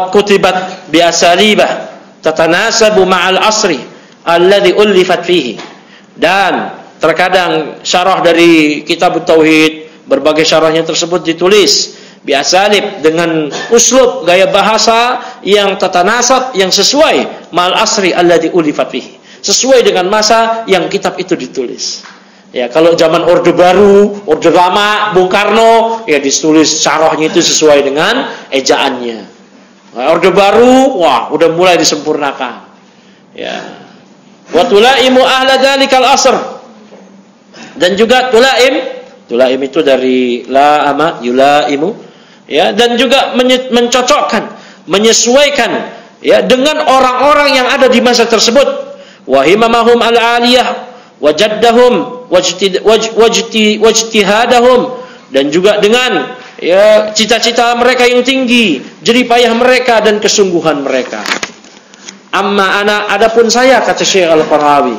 kutibat bi asalibah tatanasabu ma'al asri alladhi ullifat fihi. Dan terkadang syarah dari kitab tauhid, berbagai syarahnya tersebut ditulis biasalib dengan uslub gaya bahasa yang tatanasab, yang sesuai ma'al asri alladhi ullifat fihi, sesuai dengan masa yang kitab itu ditulis. Ya, kalau zaman Orde Baru, Orde Lama, Bung Karno, ya ditulis syarahnya itu sesuai dengan ejaannya. Nah, Orde Baru, udah mulai disempurnakan. Ya. Wa tulaimu ahla dzalikal asr. Dan juga tulaim itu dari la'ama yulaimu, ya, dan juga mencocokkan, menyesuaikan, ya, dengan orang-orang yang ada di masa tersebut. Wa himamahum al-aliyah wajaddahum wajtihadahum, dan juga dengan, ya, cita-cita mereka yang tinggi, jerih payah mereka dan kesungguhan mereka. Amma adapun saya, kata Syekh Al-Qaradawi,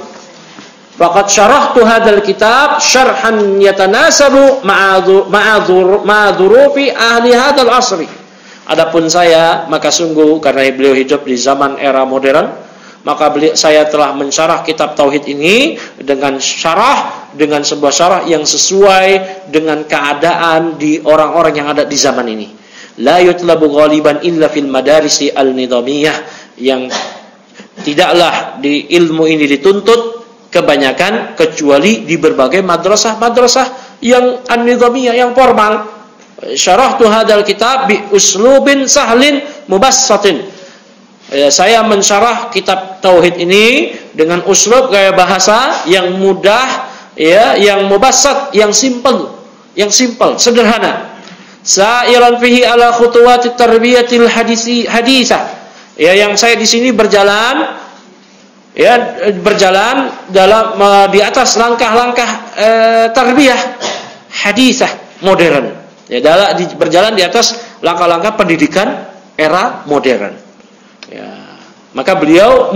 faqad syarahtu hadzal kitab syarhan yatanasabu ma'a dhurufi ahli hadzal asri. Adapun saya, maka sungguh karena beliau hidup di zaman era modern, maka saya telah mensyarah kitab tauhid ini dengan sebuah syarah yang sesuai dengan keadaan di orang-orang yang ada di zaman ini. La yutlabu ghaliban illa fil madarisi al-nidhamiyah, yang tidaklah di ilmu ini dituntut kebanyakan kecuali di berbagai madrasah-madrasah yang an-nidhamiyah, yang formal. Syarahtu hadzal kitab bi uslubin sahlin mubassatin. Saya mensyarah kitab tauhid ini dengan uslub gaya bahasa yang mudah, ya, yang mubassat, yang simple, sederhana. Sa'iran fihi ala khutuwatit tarbiyatil haditsah. Ya, yang saya di sini berjalan dalam di atas langkah-langkah tarbiyah haditsah modern. Ya, berjalan di atas langkah-langkah pendidikan era modern. Ya, maka beliau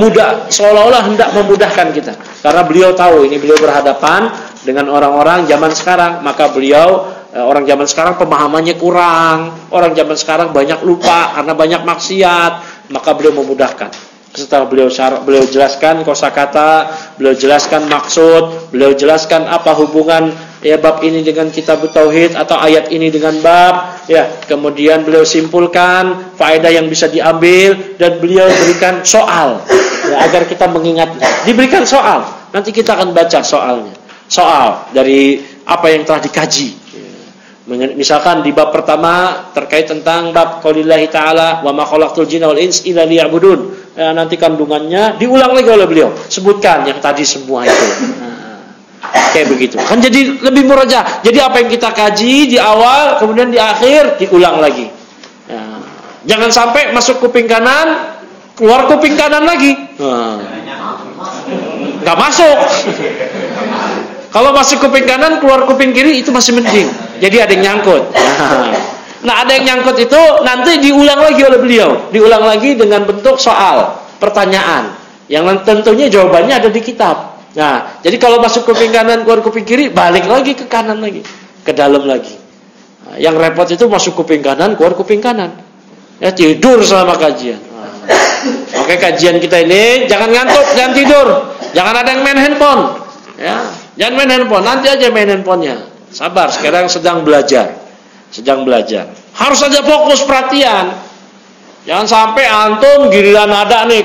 seolah-olah hendak memudahkan kita, karena beliau tahu ini beliau berhadapan dengan orang-orang zaman sekarang. Maka beliau, orang zaman sekarang pemahamannya kurang, orang zaman sekarang banyak lupa karena banyak maksiat, maka beliau memudahkan Setelah beliau jelaskan kosakata, beliau jelaskan maksud, beliau jelaskan apa hubungan ya bab ini dengan kitab tauhid atau ayat ini dengan bab, ya. Kemudian beliau simpulkan faedah yang bisa diambil dan beliau berikan soal ya, agar kita mengingatnya. Diberikan soal. Nanti kita akan baca soalnya. Soal dari apa yang telah dikaji. Misalkan di bab pertama terkait tentang bab qaulillahi ta'ala wa ma khalaqtul jinna wal insa illa liya'budun. Ya, nanti kandungannya diulang lagi oleh beliau. Sebutkan yang tadi semua itu. Kayak begitu. Kan jadi lebih muraja. Jadi apa yang kita kaji di awal kemudian di akhir diulang lagi. Ya. Jangan sampai masuk kuping kanan, keluar kuping kanan lagi. Enggak masuk. Kalau masuk kuping kanan, keluar kuping kiri itu masih mending. Jadi ada yang nyangkut. Nah, ada yang nyangkut itu nanti diulang lagi oleh beliau. Diulang lagi dengan bentuk soal, pertanyaan. Yang tentunya jawabannya ada di kitab. Nah, jadi kalau masuk kuping kanan, keluar kuping kiri, balik lagi ke kanan lagi, ke dalam lagi. Nah, yang repot itu masuk kuping kanan, keluar kuping kanan. Ya tidur selama kajian. Oke, kajian kita ini jangan ngantuk, jangan tidur. Jangan ada yang main handphone. Ya, jangan main handphone, nanti aja main handphonenya. Sabar, sekarang sedang belajar. Harus saja fokus perhatian. Jangan sampai antum giliran ada nih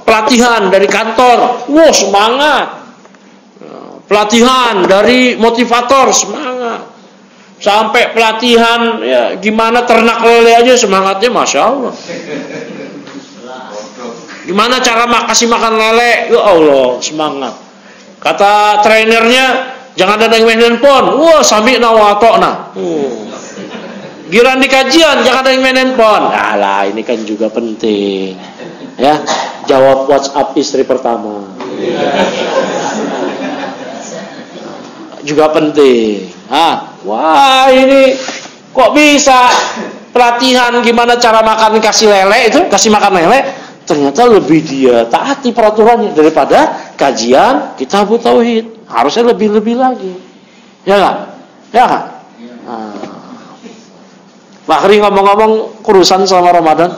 pelatihan dari kantor, wah semangat. Pelatihan dari motivator, semangat. Sampai pelatihan ya gimana ternak lele aja semangatnya Masya Allah. Gimana cara kasih makan lele, ya Allah semangat. Kata trainernya jangan ada yang main handphone. Wah, sami'na wa ata'na. Giliran di kajian jangan ada yang main handphone. Alah, ini kan juga penting. Ya, jawab WhatsApp istri pertama. Juga penting. Wah, ini kok bisa pelatihan gimana cara makan kasih lele itu, kasih makan lele, ternyata lebih dia taati peraturannya daripada kajian kitab tauhid. Harusnya lebih-lebih lagi. Ya enggak? Ya enggak? Fakhri ngomong-ngomong kurusan selama Ramadan.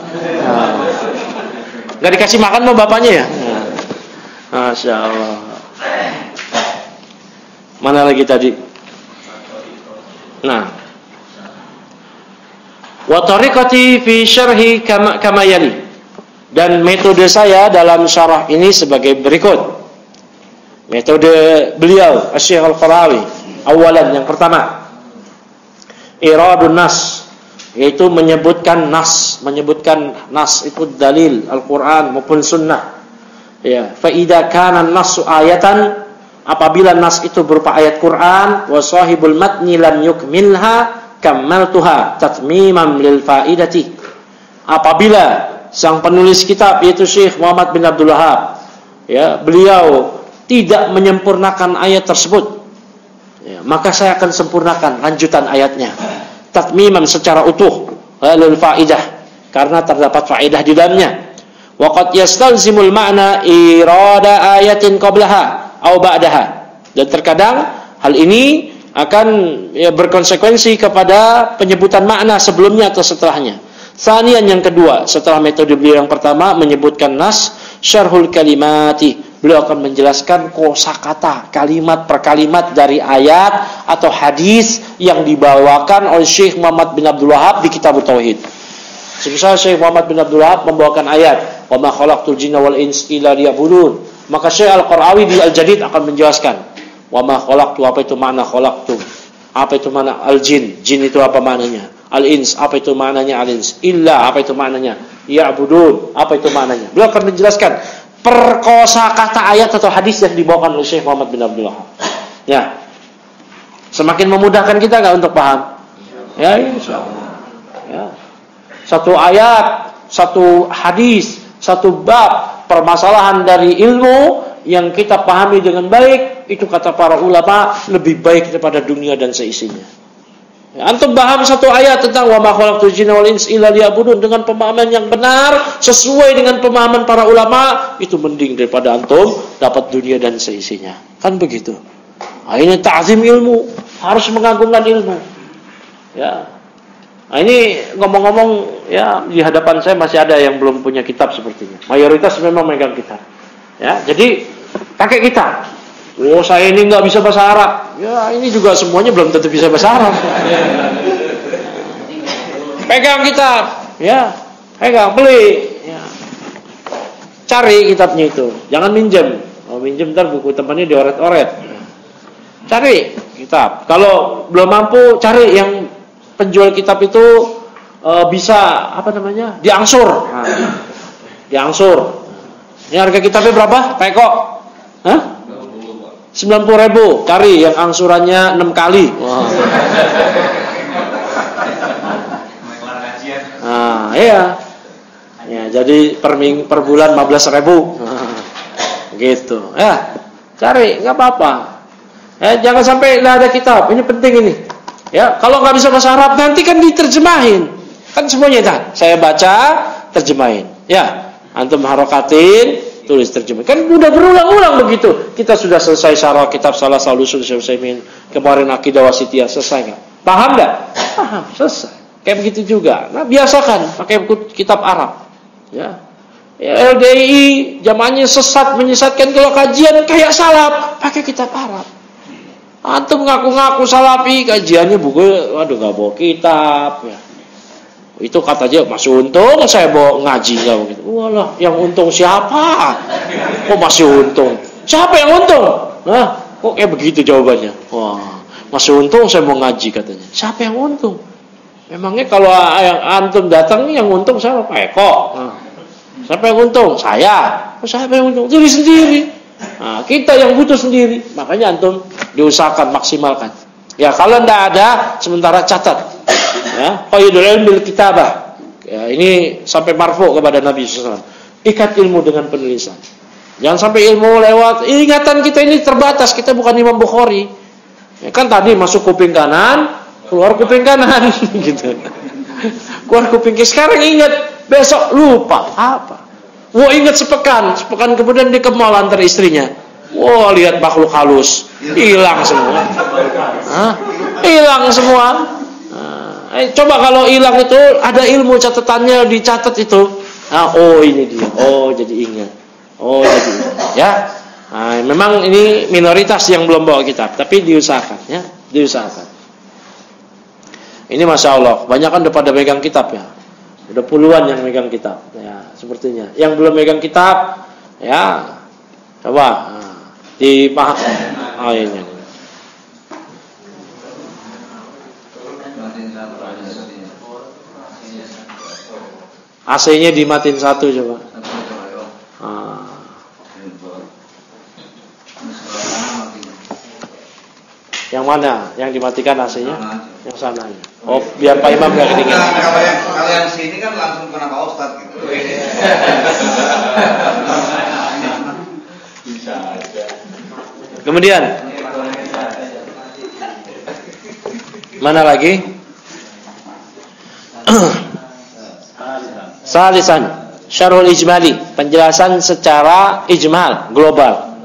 Enggak dikasih makan sama bapaknya ya? Masya Allah. Mana lagi tadi? Nah. Wa tariqati fi syarhi kama yali. Dan metode saya dalam syarah ini sebagai berikut. Metode beliau Asy-Syaikh Al-Qarawi. Awalan, yang pertama, iradun nas, yaitu menyebutkan nas itu dalil Al-Qur'an maupun sunnah. Ya, fa idza kana an-nassu ayatan, apabila nas itu berupa ayat Quran, wa sahibul matni lam yukmilha kammaltuha tatmiman lil faidati. Apabila sang penulis kitab yaitu Syekh Muhammad bin Abdul Wahhab, ya, beliau tidak menyempurnakan ayat tersebut, ya, maka saya akan sempurnakan lanjutan ayatnya tatmiman secara utuh lil faidah, karena terdapat faedah di dalamnya. Wa qad yastalzimul ma'na irada ayatin qablaha aw ba'daha, dan terkadang hal ini akan ya, berkonsekuensi kepada penyebutan makna sebelumnya atau setelahnya. Tsaniyan, yang kedua, setelah metode beliau yang pertama menyebutkan nas, syarhul kalimati, beliau akan menjelaskan kosakata, kalimat per kalimat dari ayat atau hadis yang dibawakan oleh Syekh Muhammad bin Abdul Wahhab di kitab tauhid. Semisal Syekh Muhammad bin Abdul Wahhab membawakan ayat wa ma khalaqtul jinna wal insa illa liya'budun, maka Syekh Al-Qarawi di Al-Jadid akan menjelaskan wa ma khalaqtu, apa itu makna khalaqtu, apa itu makna al-jin, jin itu apa maknanya, al-ins, apa itu maknanya al-ins, illa, apa itu maknanya, ya'budun, apa itu maknanya. Beliau akan menjelaskan perkosa kata ayat atau hadis yang dibawakan oleh Syekh Muhammad bin Abdul Wahhab. Ya, semakin memudahkan kita nggak untuk paham? Ya, insyaallah. Ya, satu ayat, satu hadis, satu bab permasalahan dari ilmu yang kita pahami dengan baik, itu kata para ulama lebih baik daripada dunia dan seisinya. Ya, antum paham satu ayat tentang wa ma khalaqtul jinna wal insa illa liya'budun dengan pemahaman yang benar sesuai dengan pemahaman para ulama, itu mending daripada antum dapat dunia dan seisinya. Kan begitu. Nah, ini ta'zim ilmu, harus mengagungkan ilmu. Ya. Nah, ini ngomong-ngomong ya, di hadapan saya masih ada yang belum punya kitab sepertinya. Mayoritas memang megang kitab. Ya, jadi pakai kitab. Oh, saya ini nggak bisa bahasa Arab. Ya, ini juga semuanya belum tentu bisa bahasa Arab. Pegang kitab, ya, pegang, beli, ya. Cari kitabnya itu, jangan minjem. Oh, minjem ntar buku temannya dioret-oret. Cari kitab. Kalau belum mampu, cari yang penjual kitab itu bisa apa namanya? Diangsur. Nah, diangsur. Ini harga kitabnya berapa? Pak Eko? Hah? 90.000. Cari yang angsurannya 6 kali. Wow. Nah, iya. Ya, jadi per bulan 15.000. Nah, gitu. Ya, cari, nggak apa-apa. Jangan sampai nggak ada kitab. Ini penting ini. Ya, kalau nggak bisa bahasa Arab nanti kan diterjemahin. Kan semuanya kan. Saya baca, terjemahin. Ya, antum harokatin, tulis terjemah. Kan udah berulang-ulang begitu. Kita sudah selesai syarah kitab Salah Salusul Syaikhul kemarin Aqidah Wasithiyah, selesai nggak? Paham nggak? Paham, selesai. Kayak begitu juga. Nah, biasakan pakai kitab Arab. Ya. LDI jamaahnya sesat menyesatkan, kalau kajian kayak salaf, pakai kitab Arab. Antum ngaku-ngaku salafi, kajiannya buku, waduh nggak bawa kitab. Ya. Itu kata aja, masih untung saya bawa ngaji nggak begitu. Walah, yang untung siapa? Kok masih untung? Siapa yang untung? Nah, kok kayak begitu jawabannya? Wah, masih untung saya mau ngaji katanya. Siapa yang untung? Memangnya kalau yang antum datang yang untung siapa? Pak Eko. Nah, siapa yang untung? Saya. Siapa yang untung? Diri sendiri. Nah, kita yang butuh sendiri. Makanya antum diusahakan maksimalkan. Ya, kalau tidak ada, sementara catat. Ya, qaidul ilm bil kitabah. Ya, ini sampai marfu kepada Nabi SAW. Ikat ilmu dengan penulisan. Jangan sampai ilmu lewat. Ingatan kita ini terbatas. Kita bukan Imam Bukhari. Ya, kan tadi masuk kuping kanan, keluar kuping kanan, gitu. Keluar kuping kiri. Sekarang ingat, besok lupa. Apa? Wah, ingat sepekan kemudian di ke mall antar istrinya. Wah, lihat makhluk halus, hilang semua. Hah? Hilang semua. Coba kalau hilang itu ada ilmu catatannya, dicatat itu. Nah, oh ini dia. Oh, jadi ingat. Oh, jadi ingat. Ya. Nah, memang ini minoritas yang belum bawa kitab, tapi diusahakan, ya, diusahakan. Ini masya Allah, banyak kan udah pada megang kitab ya. Udah puluhan yang megang kitab, ya, sepertinya. Yang belum megang kitab, ya, coba dipaham. Oh ini. AC-nya dimatiin satu coba. Yang mana? Yang dimatikan AC-nya? Yang sana. Oh, biar Pak Imam nggak kedinginan. Kalau yang sini kan langsung kena Pak Ustadz gitu. Bisa aja. Kemudian mana lagi? Salisan, syarhul ijmali, penjelasan secara ijmal, global.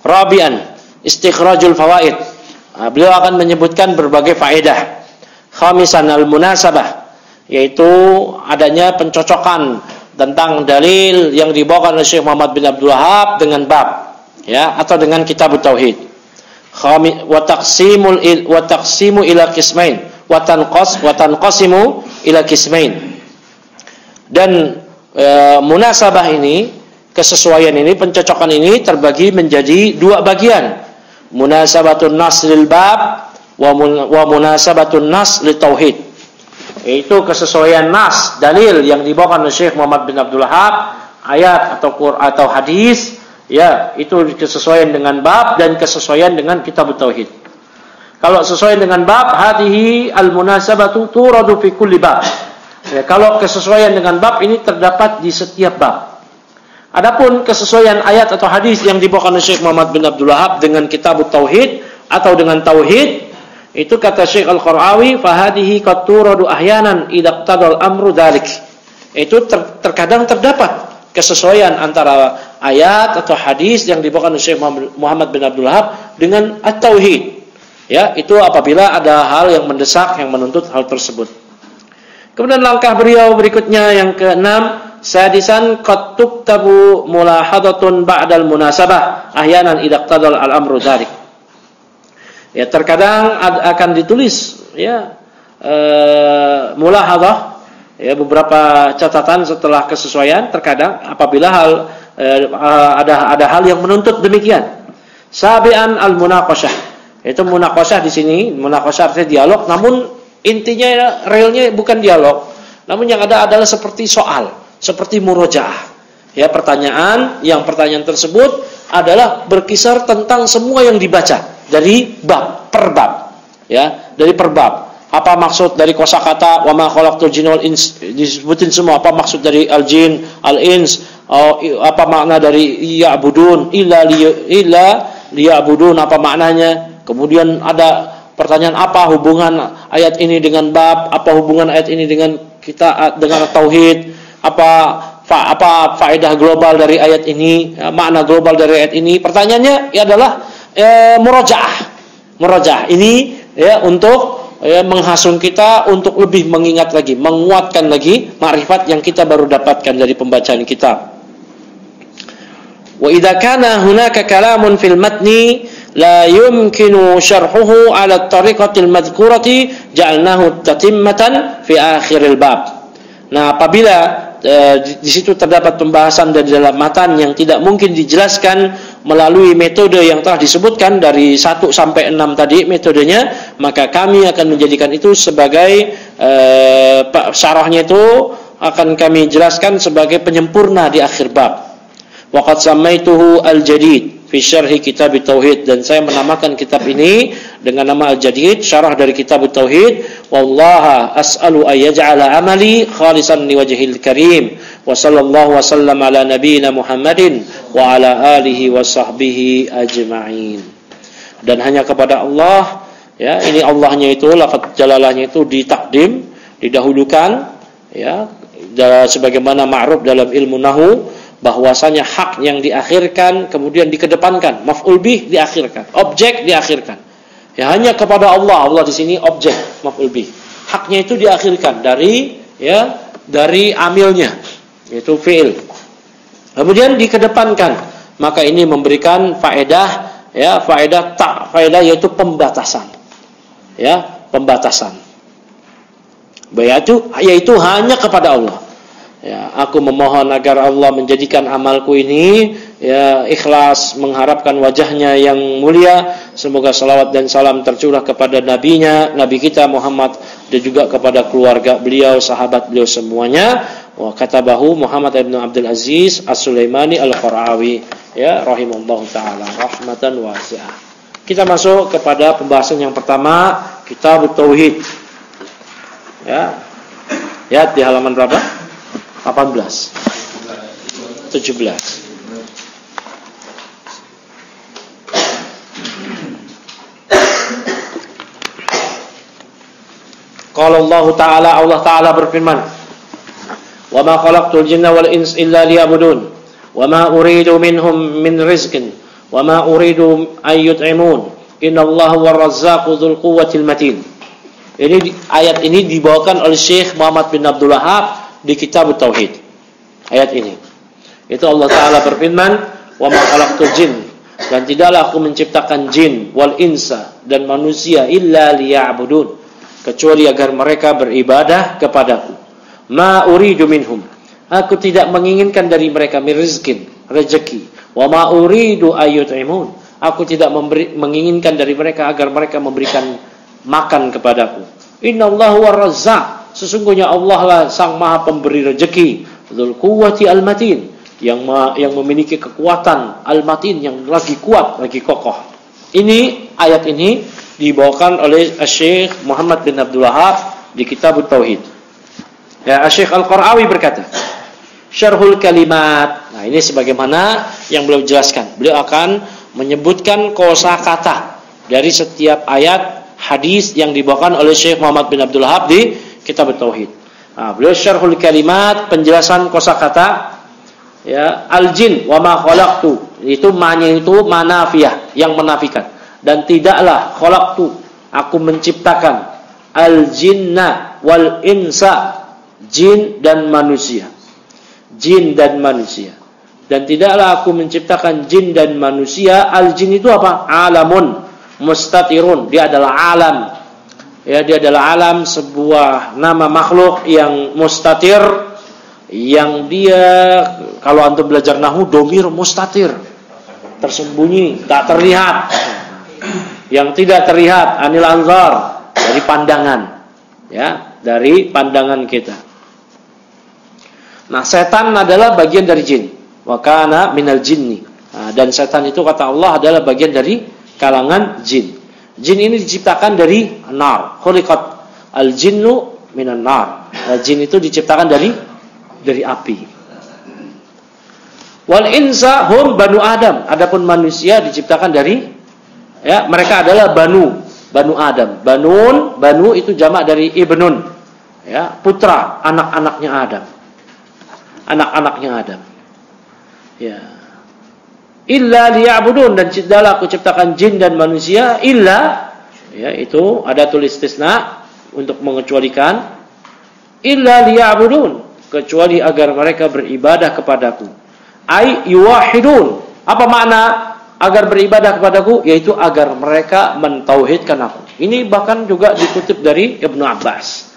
Rabi'an, istikhrajul fawaid. Beliau akan menyebutkan berbagai faedah. Khamisan, al-munasabah, yaitu adanya pencocokan tentang dalil yang dibawakan oleh Syekh Muhammad bin Abdul Wahhab dengan bab, ya, atau dengan kitab tauhid. Wa taqsimu ila qismain, wa tanqasimu ila qismain. Dan munasabah ini, kesesuaian ini, pencocokan ini terbagi menjadi dua bagian. Munasabatun nas lil bab wa munasabatun nas li tauhid. Yaitu kesesuaian nas, dalil yang dibawakan oleh Syekh Muhammad bin Abdul Wahhab, ayat atau Quran atau hadis, ya, itu kesesuaian dengan bab dan kesesuaian dengan kitab tauhid. Kalau sesuai dengan bab, hadhihi al-munasabatu turadu fi kulli bab. Ya, kalau kesesuaian dengan bab ini terdapat di setiap bab. Adapun kesesuaian ayat atau hadis yang dibawakan oleh Syekh Muhammad bin Abdul Wahhab dengan kitab tauhid atau dengan tauhid, itu kata Syekh Al-Qara'awi, fahadihi qad turadu ahyanan idza qtadal amru dzalik. Itu terkadang terdapat kesesuaian antara ayat atau hadis yang dibawakan oleh Syekh Muhammad bin Abdul Wahhab dengan at-tauhid. Ya, itu apabila ada hal yang mendesak yang menuntut hal tersebut. Kemudian langkah beliau berikutnya yang keenam, sadisan qad tuktabu mulahadatun ba'dal munasabah ahyanan idza qadal al-amru dzalik. Ya, terkadang akan ditulis ya mulahadah, ya, beberapa catatan setelah kesesuaian terkadang apabila ada hal yang menuntut demikian. Sabian al-munaqasyah. Itu munaqasyah di sini, munaqasyah artinya dialog, namun intinya realnya bukan dialog. Namun yang ada adalah seperti soal, seperti murojaah. Ya, pertanyaan tersebut adalah berkisar tentang semua yang dibaca dari bab per bab. Ya, dari per bab. Apa maksud dari kosakata wa ma khalaqtul jinna wal ins, disebutin semua apa maksud dari al-jin, al-ins, apa makna dari ya'budun illa liya'budun, apa maknanya. Kemudian ada pertanyaan apa hubungan ayat ini dengan bab, apa hubungan ayat ini dengan kita dengan tauhid, apa faedah global dari ayat ini, makna global dari ayat ini. Pertanyaannya adalah murojaah ini ya untuk menghasung kita untuk lebih mengingat lagi, menguatkan lagi makrifat yang kita baru dapatkan dari pembacaan kitab. Wa idza kana hunaka kalamun fil matni la yumkinu syarhuhu ala at-tariqatil madhkurati ja'alnahu tatimmatan fi akhiril bab. Nah, apabila di situ terdapat pembahasan dari dalam matan yang tidak mungkin dijelaskan melalui metode yang telah disebutkan dari 1 sampai 6 tadi metodenya, maka kami akan menjadikan itu sebagai syarahnya itu akan kami jelaskan sebagai penyempurna di akhir bab. Waqad samaituhu al-jadid fi syarhi kitab tauhid, dan saya menamakan kitab ini dengan nama al-jadid, syarah dari kitab tauhid. Wallaha as'alu ay yaj'ala amali khalisan liwajhil karim wa sallallahu wa sallam ala nabiyyina Muhammadin wa ala alihi wa sahbihi ajma'in. Dan hanya kepada Allah, ya, ini Allahnya itu lafaz jalalahnya itu ditakdim, didahulukan, ya, sebagaimana ma'ruf dalam ilmu nahwu bahwasanya hak yang diakhirkan kemudian dikedepankan, maf'ul bih diakhirkan, objek diakhirkan. Ya, hanya kepada Allah. Allah di sini objek, maf'ul bih. Haknya itu diakhirkan dari amilnya, yaitu fi'il. Kemudian dikedepankan. Maka ini memberikan faedah, ya, faedah yaitu pembatasan. Ya, pembatasan. Yaitu hanya kepada Allah. Ya, aku memohon agar Allah menjadikan amalku ini ya ikhlas, mengharapkan wajahnya yang mulia. Semoga salawat dan salam tercurah kepada nabinya, nabi kita Muhammad, dan juga kepada keluarga beliau, sahabat beliau semuanya. Wa katabahu Muhammad ibn Abdul Aziz As-Sulaimani Al-Qarawi, ya, rahimahullahu taala rahmatan wasi'ah. Kita masuk kepada pembahasan yang pertama, kitab tauhid. Ya. Ya, di halaman berapa? 18 17. Qala Allah Ta'ala berfirman, "Wa ma khalaqtul jinna wal insa illa liya'budun, wa ma uridu minhum min rizqin, wa ma uridu an yut'imun, innallaha huwar razzaqu dzul quwwatil matin." Ayat ini dibawakan oleh Syekh Muhammad bin Abdul Wahhab di kitab tauhid. Ayat ini itu Allah Ta'ala berfirman, wa ma khalaqtul jin, dan tidaklah aku menciptakan jin, wal insa, dan manusia, illa liya'budun, kecuali agar mereka beribadah kepadaku. Ma uridu minhum, aku tidak menginginkan dari mereka min rizkin, rezeki. Wa ma uridu ayyut'imun, aku tidak menginginkan dari mereka agar mereka memberikan makan kepadaku. Innallahu war-razzaq, sesungguhnya Allah lah sang maha pemberi rezeki, dzul quwwati al-matin, yang memiliki kekuatan, al-matin, yang lagi kuat, lagi kokoh. Ini ayat ini dibawakan oleh Syekh Muhammad bin Abdul Wahhab di kitab tauhid. Ya, Syekh Al-Qarawi berkata, syarhul kalimat. Nah, ini sebagaimana yang beliau jelaskan. Beliau akan menyebutkan kosakata dari setiap ayat hadis yang dibawakan oleh Syekh Muhammad bin Abdul Wahhab di kitab tauhid. Nah, beliau syarhul kalimat, penjelasan kosakata, ya, al-jin wa ma khalaqtu, itu maknanya itu manafiyah, yang menafikan. Dan tidaklah khalaqtu, aku menciptakan, al-jinna wal insa, jin dan manusia. Jin dan manusia. Dan tidaklah aku menciptakan jin dan manusia. Al-jin itu apa? Alamun mustatirun. Dia adalah alam. Ya, dia adalah alam, sebuah nama makhluk yang mustatir, yang dia, kalau antum belajar nahwu, domir mustatir, tersembunyi, tak terlihat, yang tidak terlihat, anil anzar, dari pandangan, ya, dari pandangan kita. Nah, setan adalah bagian dari jin. Wa kana minal jinni. Nah, dan setan itu kata Allah adalah bagian dari kalangan jin. Jin ini diciptakan dari nar. Khuliqat al-jinnu minan nar. Jin itu diciptakan dari api. Wal insa hum banu Adam. Adapun manusia diciptakan dari, ya, mereka adalah banu Adam. Banu itu jamak dari ibnun. Ya, putra, anak-anaknya Adam. Anak-anaknya Adam. Ya. Illa liya'budun, dan tidaklah aku ciptakan jin dan manusia illa, ya, itu ada tulis istisna untuk mengecualikan, illa liya'budun, kecuali agar mereka beribadah kepadaku. Ai yuwahidun. Apa makna agar beribadah kepadaku? Yaitu agar mereka mentauhidkan aku. Ini bahkan juga dikutip dari Ibnu Abbas.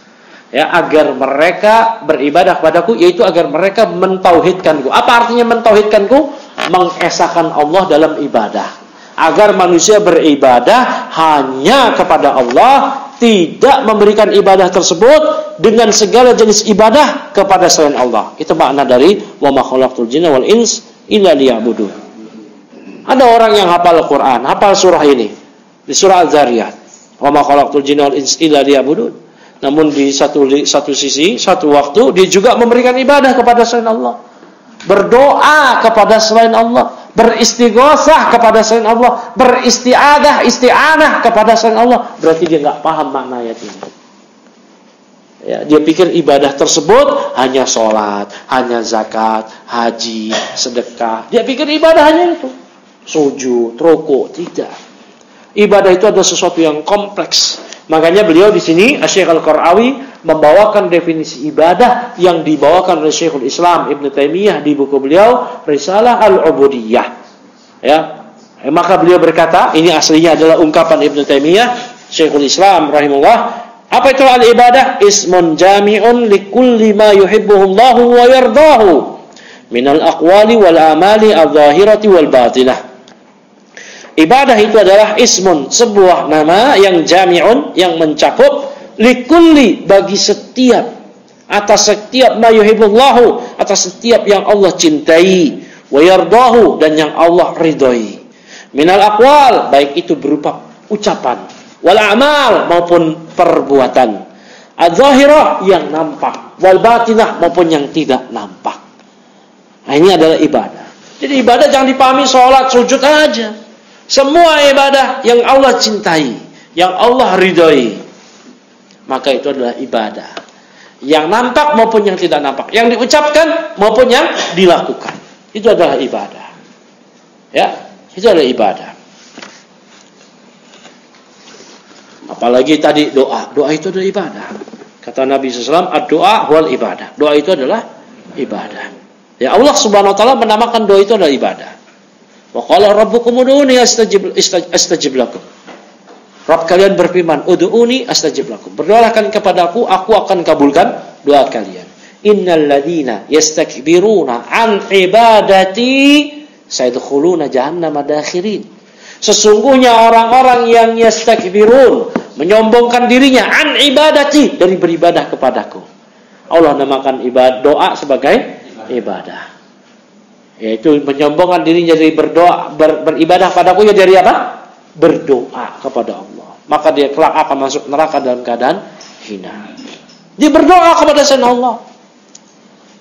Ya, agar mereka beribadah kepadaku, yaitu agar mereka mentauhidkanku. Apa artinya mentauhidkanku? Mengesahkan Allah dalam ibadah. Agar manusia beribadah hanya kepada Allah, tidak memberikan ibadah tersebut dengan segala jenis ibadah kepada selain Allah. Itu makna dari wa ma khalaqtul jinna wal ins illa liya'budun. Ada orang yang hafal Al-Qur'an, hafal surah ini, di surah Al-Zariyat, wa ma khalaqtul jinna wal ins illa liya'budun. Namun di satu sisi, satu waktu dia juga memberikan ibadah kepada selain Allah, berdoa kepada selain Allah, beristighosah kepada selain Allah, isti'anah kepada selain Allah. Berarti dia nggak paham makna ayat ini. Ya, dia pikir ibadah tersebut hanya sholat, hanya zakat, haji, sedekah. Dia pikir ibadah hanya itu, sujud, rukuk. Tidak. Ibadah itu adalah sesuatu yang kompleks. Makanya beliau di sini, Syekh Al-Qara'awi membawakan definisi ibadah yang dibawakan oleh Syekhul Islam Ibn Taimiyah di buku beliau Risalah Al-Ubudiyah. Ya, maka beliau berkata, ini aslinya adalah ungkapan Ibn Taimiyah, Syekhul Islam rahimahullah. Apa itu al-ibadah? Ismun jami'un likulli ma yuhibbuhu Allahu wa yardahu minal aqwali wal amali adh-dhahirati wal batinah. Ibadah itu adalah ismun, sebuah nama yang jami'un, yang mencakup, likulli, bagi setiap, atas setiap ma yuhibbullahu, atas setiap yang Allah cintai, wa yardahu, dan yang Allah ridhoi, minal aqwal, baik itu berupa ucapan, wal a'mal, maupun perbuatan, adz-dzahirah, yang nampak, wal batinah, maupun yang tidak nampak. Nah, ini adalah ibadah. Jadi ibadah jangan dipahami sholat, sujud aja. Semua ibadah yang Allah cintai, yang Allah ridhoi, maka itu adalah ibadah. Yang nampak maupun yang tidak nampak, yang diucapkan maupun yang dilakukan, itu adalah ibadah. Ya, itu adalah ibadah. Apalagi tadi doa itu adalah ibadah. Kata Nabi SAW, ad-doa wal ibadah. Doa itu adalah ibadah. Ya, Allah Subhanahu Wa Taala menamakan doa itu adalah ibadah. Wa qala rabbukum ud'uni astajib lakum. Rabb kalian berfirman, ud'uni astajib lakum. Berdoalah kalian kepadaku, aku akan kabulkan doa kalian. Innal ladzina yastakbiruna an ibadati sayadkhuluna jahannama dakhirin. Sesungguhnya orang-orang yang yastakbirun, menyombongkan dirinya, an ibadati, dari beribadah kepadaku. Allah namakan ibadah doa sebagai ibadah. Yaitu menyombongkan dirinya dari berdoa, beribadah padaku, ya dari apa? Berdoa kepada Allah. Maka dia kelak akan masuk neraka dalam keadaan hina. Dia berdoa kepada selain Allah,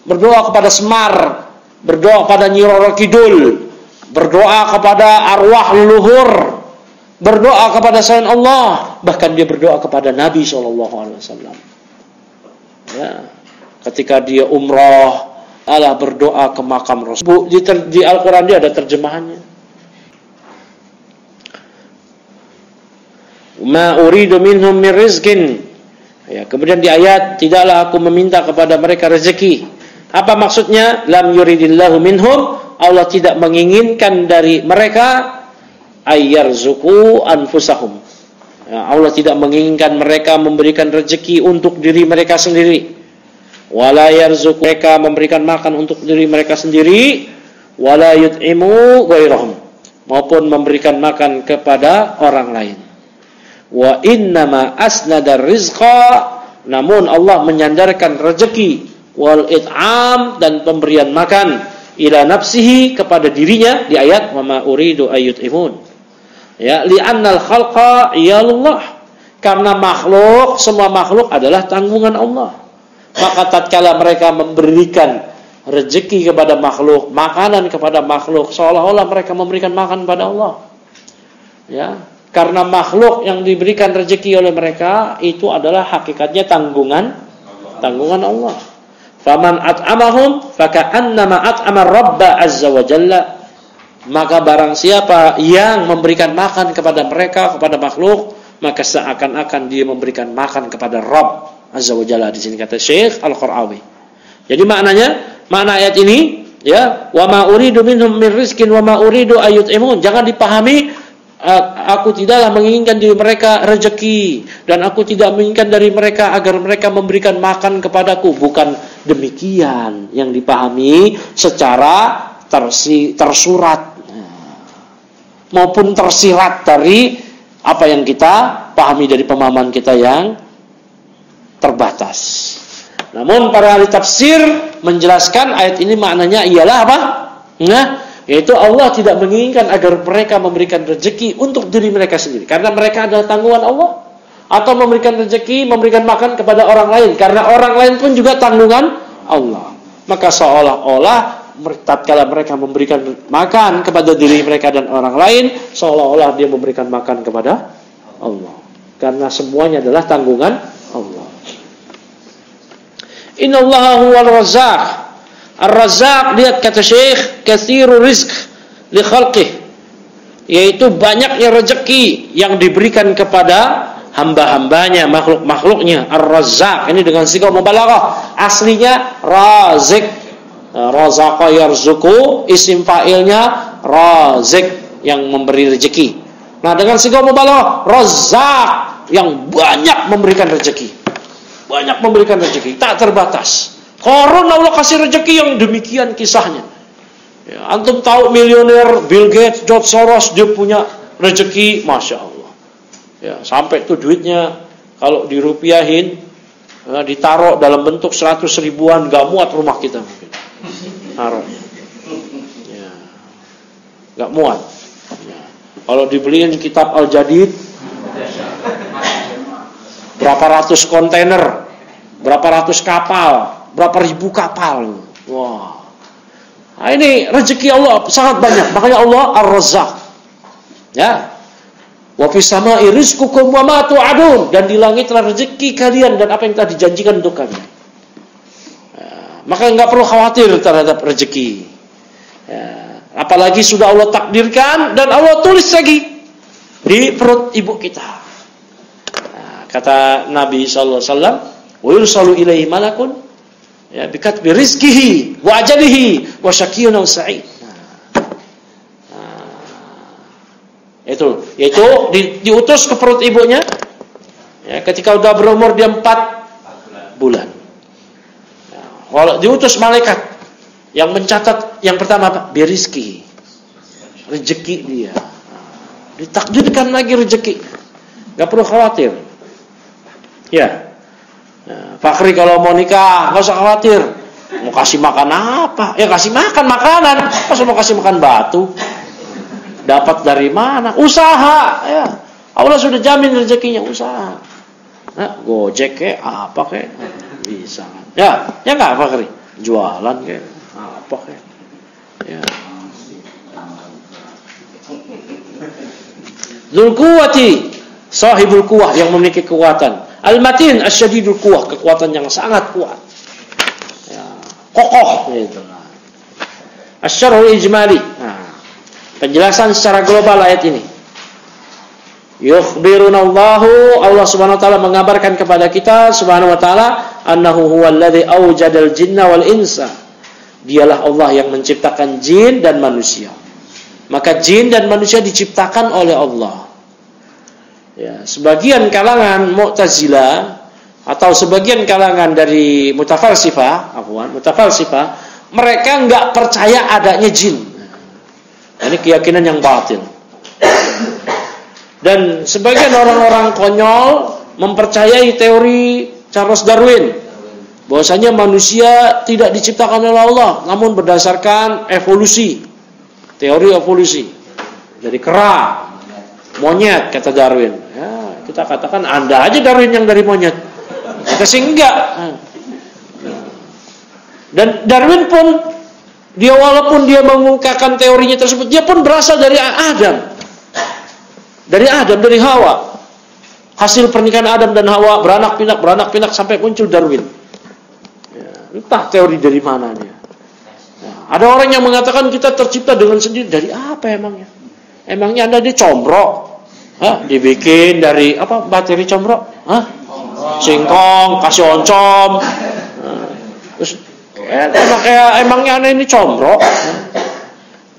berdoa kepada Semar, berdoa kepada Nyi Roro Kidul, berdoa kepada arwah leluhur, berdoa kepada selain Allah. Bahkan dia berdoa kepada Nabi SAW. Ya, ketika dia umrah, Allah berdoa ke makam Rasul. Di Al-Quran dia ada terjemahannya. Ma uridu minhum min rizqin. Ya, kemudian di ayat, tidaklah aku meminta kepada mereka rezeki. Apa maksudnya? Lam yuridillahu minhum, Allah tidak menginginkan dari mereka ayyarzuqu anfusahum. Ya, Allah tidak menginginkan mereka memberikan rezeki untuk diri mereka sendiri. Wala yarzuqu, mereka memberikan makan untuk diri mereka sendiri. Wala yut'imu ghairahum, maupun memberikan makan kepada orang lain. Wa innama asnadar rizqa, namun Allah menyandarkan rezeki wal it'am, dan pemberian makan ila nafsihi, kepada dirinya di ayat wa ma uridu ayyut'imun. Ya, li'annal khalqa iyalullah, karena makhluk, semua makhluk adalah tanggungan Allah. Maka tatkala mereka memberikan rezeki kepada makhluk, makanan kepada makhluk, seolah-olah mereka memberikan makan kepada Allah. Ya, karena makhluk yang diberikan rezeki oleh mereka itu adalah hakikatnya tanggungan Allah. Faman at'amahum faka'annama at'ama Rabba azza wa jalla. Maka barang siapa yang memberikan makan kepada mereka, kepada makhluk, maka seakan-akan dia memberikan makan kepada Rabb azza wa jalla. Di sini kata Syekh Al-Qara'awi. Jadi makna ayat ini, ya, wa ma uridu minhum min rizqin wa ma uridu ayyut'imun, jangan dipahami aku tidaklah menginginkan dari mereka rezeki, dan aku tidak menginginkan dari mereka agar mereka memberikan makan kepadaku. Bukan demikian yang dipahami secara tersurat maupun tersirat dari apa yang kita pahami dari pemahaman kita yang terbatas. Namun para ahli tafsir menjelaskan ayat ini maknanya ialah apa? Nah, yaitu Allah tidak menginginkan agar mereka memberikan rezeki untuk diri mereka sendiri, karena mereka adalah tanggungan Allah, atau memberikan rezeki, memberikan makan kepada orang lain, karena orang lain pun juga tanggungan Allah. Maka seolah-olah tatkala mereka memberikan makan kepada diri mereka dan orang lain, seolah-olah dia memberikan makan kepada Allah, karena semuanya adalah tanggungan Allah. Innallaha huwal razzaq. Ar-Razzaq, lihat kata Syekh, katsiru rizq li khalqih, yaitu banyaknya rezeki yang diberikan kepada hamba-hambanya, makhluk-makhluknya. Ar-Razzaq ini dengan sigah mubalaghah, aslinya razik. Razaqa yarzuqu, isim fa'ilnya razik, yang memberi rezeki. Nah, dengan sigah mubalaghah, Razzaq, yang banyak memberikan rezeki. Banyak memberikan rezeki, tak terbatas. Korun Allah kasih rezeki yang demikian kisahnya. Ya, antum tahu milioner Bill Gates, George Soros, dia punya rezeki, masya Allah. Ya, sampai tuh duitnya kalau dirupiahin, ditaruh dalam bentuk 100 ribuan, gak muat rumah kita mungkin. Taruhnya, ya, gak muat. Ya. Kalau dibeliin kitab Al-Jadid, berapa ratus kontainer, berapa ratus kapal, berapa ribu kapal. Wah. Nah, ini rezeki Allah sangat banyak. Makanya Allah Ar-Razzaq. Ya. Wa fis sama'i rizqukum wa ma tu'adun, dan di langitlah rezeki kalian dan apa yang telah dijanjikan untuk kalian. Ya. Maka enggak perlu khawatir terhadap rezeki. Ya. Apalagi sudah Allah takdirkan dan Allah tulis lagi di perut ibu kita. Nah, kata Nabi sallallahu alaihi wasallam, wa yursalu ilaihi malakun, ya, bikat birizkihi wa ajalihi wa syakiyun aw sa'id. Itu yaitu diutus ke perut ibunya, ya, ketika udah berumur dia 4 bulan. Ya, kalau diutus malaikat yang mencatat yang pertama apa? Birizki, rezeki dia. Ditakdirkan lagi rezeki. Enggak perlu khawatir. Ya. Fakri kalau mau nikah nggak usah khawatir, mau kasih makan apa? Ya kasih makan makanan. Masa mau kasih makan batu? Dapat dari mana? Usaha, ya. Allah sudah jamin rezekinya, usaha. Nah, Gojek kayak apa kayak bisa. Ya nggak Fakri, jualan kayak apa kayak. Ya. Dzul quwwati, sahibul quwwah, yang memiliki kekuatan. Al-Matin asyadidul quwwah, kekuatan yang sangat kuat. Ya, kokoh gitu. Asy-syarhul ijmali. Nah, penjelasan secara global ayat ini. Yukhbirunallahu, Allah Subhanahu wa taala mengabarkan kepada kita Subhanahu wa taala annahu huwallazi aujadal jinna wal insa. Dialah Allah yang menciptakan jin dan manusia. Maka jin dan manusia diciptakan oleh Allah. Ya, sebagian kalangan Mu'tazilah atau sebagian kalangan dari mutafalsifah, mereka enggak percaya adanya jin. Ini keyakinan yang batil. Dan sebagian orang-orang konyol mempercayai teori Charles Darwin, bahwasanya manusia tidak diciptakan oleh Allah, namun berdasarkan evolusi, teori evolusi dari kera, monyet, kata Darwin. Ya, kita katakan Anda aja Darwin yang dari monyet, kita sih enggak. Dan Darwin pun dia walaupun dia mengungkapkan teorinya tersebut, dia pun berasal dari Adam. Dari Hawa. Hasil pernikahan Adam dan Hawa beranak pinak sampai muncul Darwin. Ya, entah teori dari mana dia. Ya, ada orang yang mengatakan kita tercipta dengan sendiri. Dari apa emangnya? Emangnya Anda dicombrok? Dibikin dari apa? Bakteri combrok? Singkong, kasih oncom. Terus emangnya Anda ini combrok?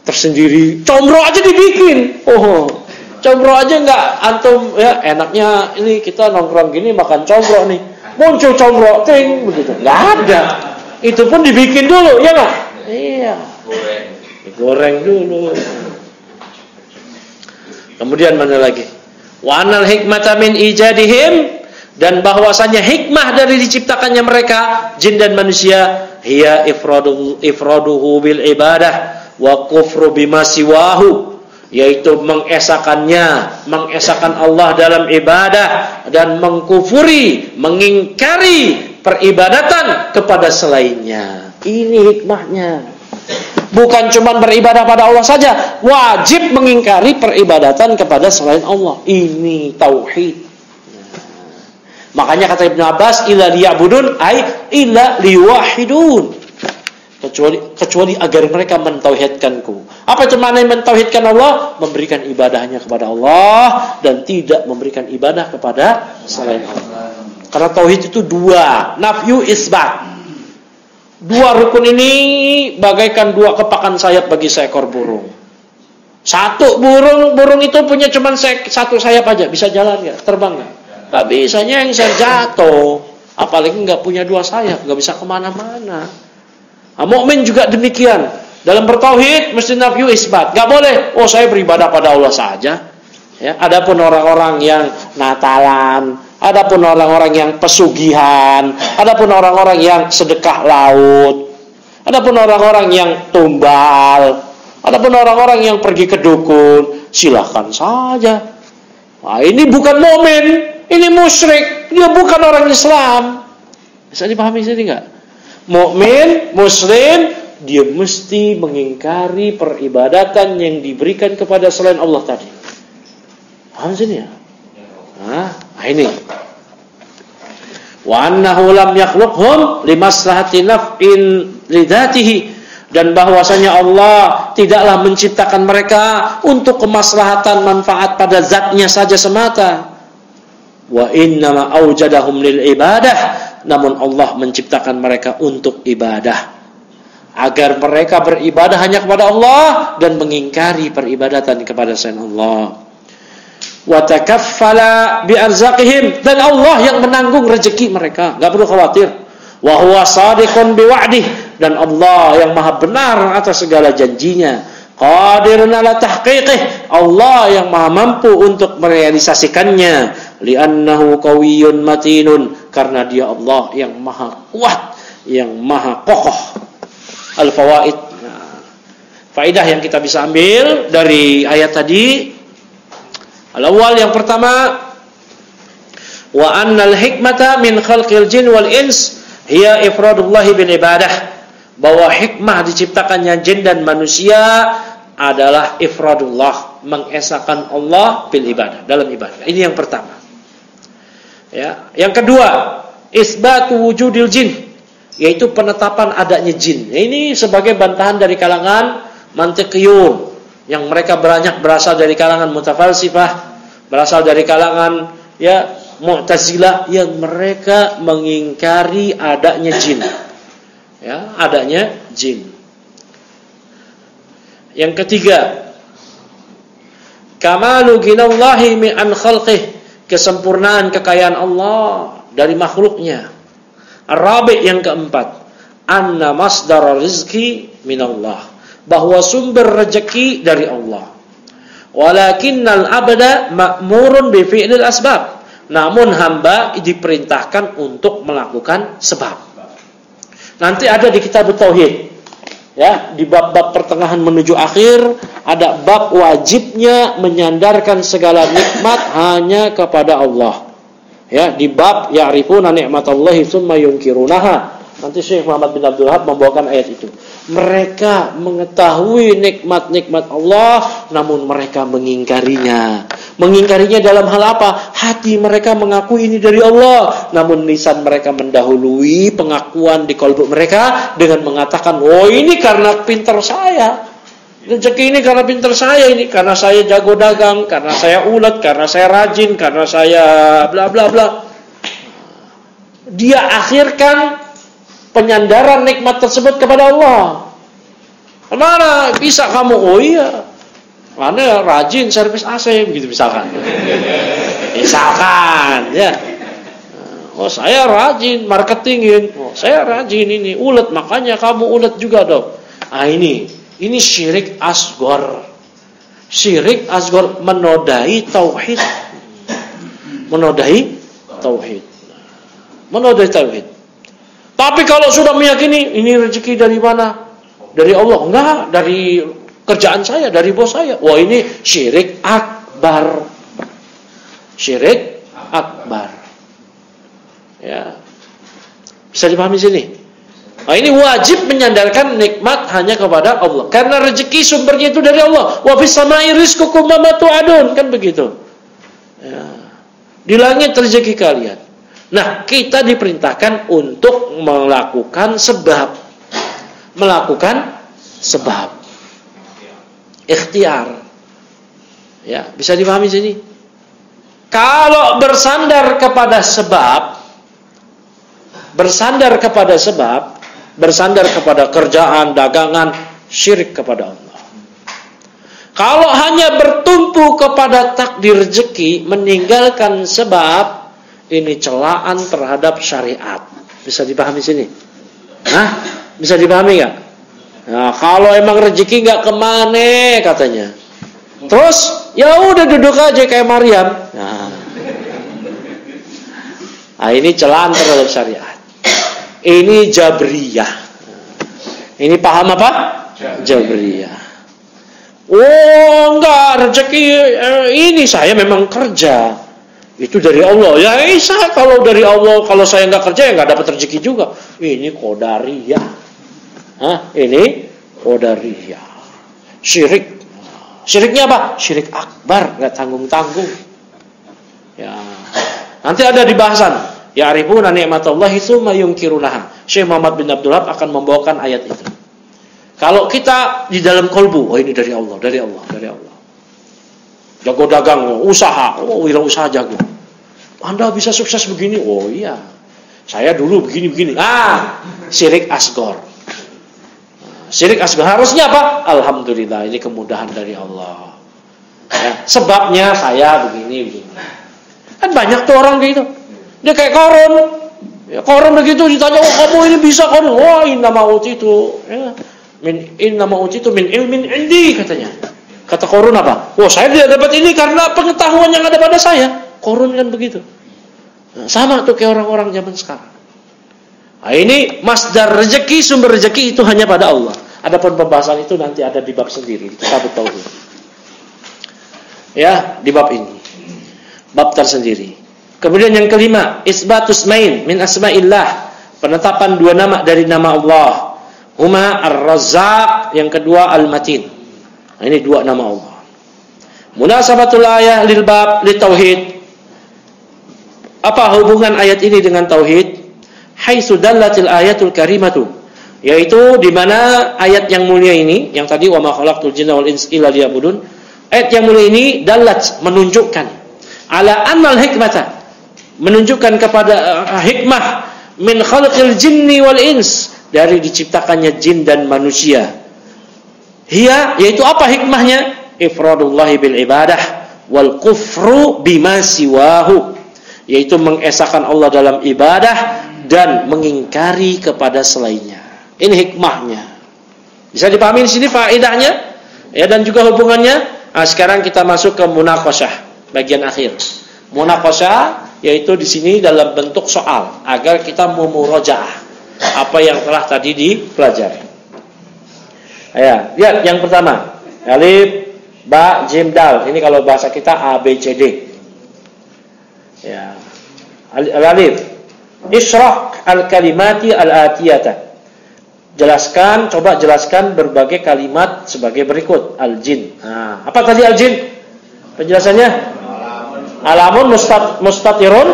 Tersendiri. Combrok aja dibikin. Combro aja enggak antum ya, enaknya ini kita nongkrong gini makan combro nih. Muncul combro ting begitu. Enggak ada. Itu pun dibikin dulu, ya enggak? Iya. Digoreng dulu. Kemudian mana lagi? Wa anal hikmata min ijadihim, dan bahwasanya hikmah dari diciptakannya mereka jin dan manusia hiya ifraduhu bil ibadah wa kufru bima siwahu, yaitu mengesahkan Allah dalam ibadah dan mengkufuri, mengingkari peribadatan kepada selainnya. Ini hikmahnya. Bukan cuma beribadah pada Allah saja, wajib mengingkari peribadatan kepada selain Allah. Ini tauhid. Makanya kata Ibnu Abbas, illa liya'budun ay illa liwahidun. Kecuali agar mereka mentauhidkanku. Apa itu makna mentauhidkan Allah? Memberikan ibadahnya kepada Allah dan tidak memberikan ibadah kepada selain Allah. Karena tauhid itu dua, nafyu isbat. Dua rukun ini bagaikan dua kepakan sayap bagi seekor burung. Satu burung itu punya cuma satu sayap aja, bisa jalan nggak? Terbang nggak? Nggak bisa, yang saya jatuh. Apalagi nggak punya dua sayap, nggak bisa kemana-mana. Mukmin juga demikian. Dalam bertauhid mesti nafyu isbat. Enggak boleh, saya beribadah pada Allah saja. Ya, adapun orang-orang yang Natalan, adapun orang-orang yang pesugihan, adapun orang-orang yang sedekah laut, adapun orang-orang yang tumbal, adapun orang-orang yang pergi ke dukun, silahkan saja. Nah, ini bukan mukmin, ini musyrik, dia bukan orang Islam. Bisa dipahami sini enggak? Mukmin, muslim, dia mesti mengingkari peribadatan yang diberikan kepada selain Allah tadi. Paham sini ya? Nah, ini. Wa annahu lam yakhluqhum limaslahati naf'in lidzatihi, dan bahwasanya Allah tidaklah menciptakan mereka untuk kemaslahatan manfaat pada zatnya saja semata. Wa innama aujadahum lil ibadah, namun Allah menciptakan mereka untuk ibadah, agar mereka beribadah hanya kepada Allah dan mengingkari peribadatan kepada selain Allah. Wa takaffala bi arzaqihim, dan Allah yang menanggung rezeki mereka, enggak perlu khawatir. Wa huwa shadiqun bi wa'dih, dan Allah yang maha benar atas segala janjinya. Qadirun ala tahqiqih, Allah yang maha mampu untuk merealisasikannya. Li'annahu qawiyyun matinun, karena dia Allah yang maha kuat, yang maha kokoh. Al-fawaid. Faedah yang kita bisa ambil dari ayat tadi. Al-awwal, yang pertama, wa annal hikmata min khalqil jin wal ins hiya ifradullahi bil ibadah, bahwa hikmah diciptakannya jin dan manusia adalah ifradullah, mengesahkan Allah bil ibadah, dalam ibadah. Ini yang pertama. Ya, yang kedua, isbatu wujudil jin, yaitu penetapan adanya jin. Ini sebagai bantahan dari kalangan mantiqiyun, yang mereka banyak berasal dari kalangan mutafalsifah, berasal dari kalangan ya Mu'tazilah yang mereka mengingkari adanya jin. Ya, adanya jin. Yang ketiga, kamalu ghinallahi min khalqih, kesempurnaan kekayaan Allah dari makhluknya. Ar-rabi' yang keempat, anna masdar rizki minallah, bahwa sumber rezeki dari Allah. Walakinnal abda ma'murun bi fi'lil asbab, namun hamba diperintahkan untuk melakukan sebab. Nanti ada di kitab tauhid. Ya, di bab-bab pertengahan menuju akhir ada bab wajibnya menyandarkan segala nikmat hanya kepada Allah. Ya, di bab ya'rifuna ni'matallahi tsumma yunkirunaha. Nanti Syekh Muhammad bin Abdul Wahab membawakan ayat itu. Mereka mengetahui nikmat-nikmat Allah, namun mereka mengingkarinya. Mengingkarinya dalam hal apa? Hati mereka mengakui ini dari Allah, namun lisan mereka mendahului pengakuan di kalbu mereka dengan mengatakan, oh ini karena pintar saya, rezeki ini karena pintar saya, ini karena saya jago dagang, karena saya ulet, karena saya rajin, karena saya bla bla bla. Dia akhirkan penyandaran nikmat tersebut kepada Allah. Mana bisa kamu? Oh iya, karena rajin servis AC begitu misalkan. Misalkan ya. Oh saya rajin marketingin. Oh saya rajin ini ulet, makanya kamu ulet juga dong. Ah ini syirik asghar. Syirik asghar menodai tauhid. Menodai tauhid. Menodai tauhid. Tapi kalau sudah meyakini ini rezeki dari mana? Dari Allah. Enggak, dari kerjaan saya, dari bos saya. Wah, ini syirik akbar. Syirik akbar. Ya. Bisa dipahami sini? Nah, ini wajib menyandarkan nikmat hanya kepada Allah. Karena rezeki sumbernya itu dari Allah. Wa fis samai rizqukum wa ma tu'adun, kan begitu. Ya. Di langit rezeki kalian. Nah, kita diperintahkan untuk melakukan sebab. Melakukan sebab. Ikhtiar. Ya, bisa dipahami sini? Kalau bersandar kepada sebab, bersandar kepada kerjaan, dagangan, syirik kepada Allah. Kalau hanya bertumpu kepada takdir rezeki, meninggalkan sebab, ini celaan terhadap syariat. Bisa dipahami sini? Hah? Bisa dipahami nggak? Nah, kalau emang rezeki nggak kemana katanya, terus ya udah duduk aja kayak Maryam. Nah ini celaan terhadap syariat. Ini Jabriyah. Ini paham apa? Jabriyah. Oh enggak, rezeki ini saya memang kerja. Itu dari Allah. Ya Isa, kalau dari Allah, kalau saya nggak kerja ya nggak dapat rezeki juga. Ini qadariyah. Hah? Ini qadariyah. Syirik. Syiriknya apa? Syirik akbar, nggak tanggung-tanggung. Ya. Nanti ada di bahasan. Ya'rifuna ni'matallahi tsumma yunkirunaha. Syekh Muhammad bin Abdul Wahab akan membawakan ayat itu. Kalau kita di dalam kolbu, oh ini dari Allah, dari Allah, dari Allah. Jago dagang, usaha, oh wirausaha jago. Anda bisa sukses begini, oh iya. Saya dulu begini-begini. Syirik asghar. Syirik asghar harusnya apa? Alhamdulillah, ini kemudahan dari Allah. Ya, sebabnya saya begini. Kan banyak tuh orang gitu. Dia kayak Qarun. Ya, Qarun begitu ditanya, oh kamu ini bisa Qarun? Wah, inna ma'utitu. Ya. Inna ma'utitu min ilmin indi katanya. Kata Qarun apa? Wah, saya tidak dapat ini karena pengetahuan yang ada pada saya. Qarun kan begitu. Nah, sama tuh kayak orang-orang zaman sekarang. Nah, ini masdar rezeki, sumber rezeki itu hanya pada Allah. Adapun pembahasan itu nanti ada di bab sendiri, di kitab tauhid. Ya, di bab ini. Bab tersendiri. Kemudian yang kelima, isbatus main min asma'illah. Penetapan dua nama dari nama Allah. Huma Ar-Razzaq, yang kedua Al-Matin. Nah, ini dua nama Allah. Munasabatul ayah lil bab li tauhid. Apa hubungan ayat ini dengan tauhid? Haitsu dallatil ayatul karimatu, yaitu di mana ayat yang mulia ini, yang tadi wa ma khalaqtul jinna wal insa illa liya'budun. Ayat yang mulia ini dalat menunjukkan ala annal hikmata, menunjukkan kepada hikmah min khalqil jinni wal ins, dari diciptakannya jin dan manusia. Hiya, yaitu apa hikmahnya? Ifradullahi bil ibadah wal kufru bima siwahu, yaitu mengesahkan Allah dalam ibadah dan mengingkari kepada selainnya. Ini hikmahnya. Bisa dipahami di sini faedahnya, ya, dan juga hubungannya. Nah, sekarang kita masuk ke munaqasyah bagian akhir. Munaqasyah yaitu di sini dalam bentuk soal agar kita memurajaah apa yang telah tadi dipelajari. Ya, lihat yang pertama. Alif, ba, jim, dal. Ini kalau bahasa kita A, B, C, D. Ya. Alif. Isyrah al-kalimati al-atiyata. Coba jelaskan berbagai kalimat sebagai berikut. Al-jin. Nah, apa tadi al-jin? Penjelasannya? Alamun mustatirun.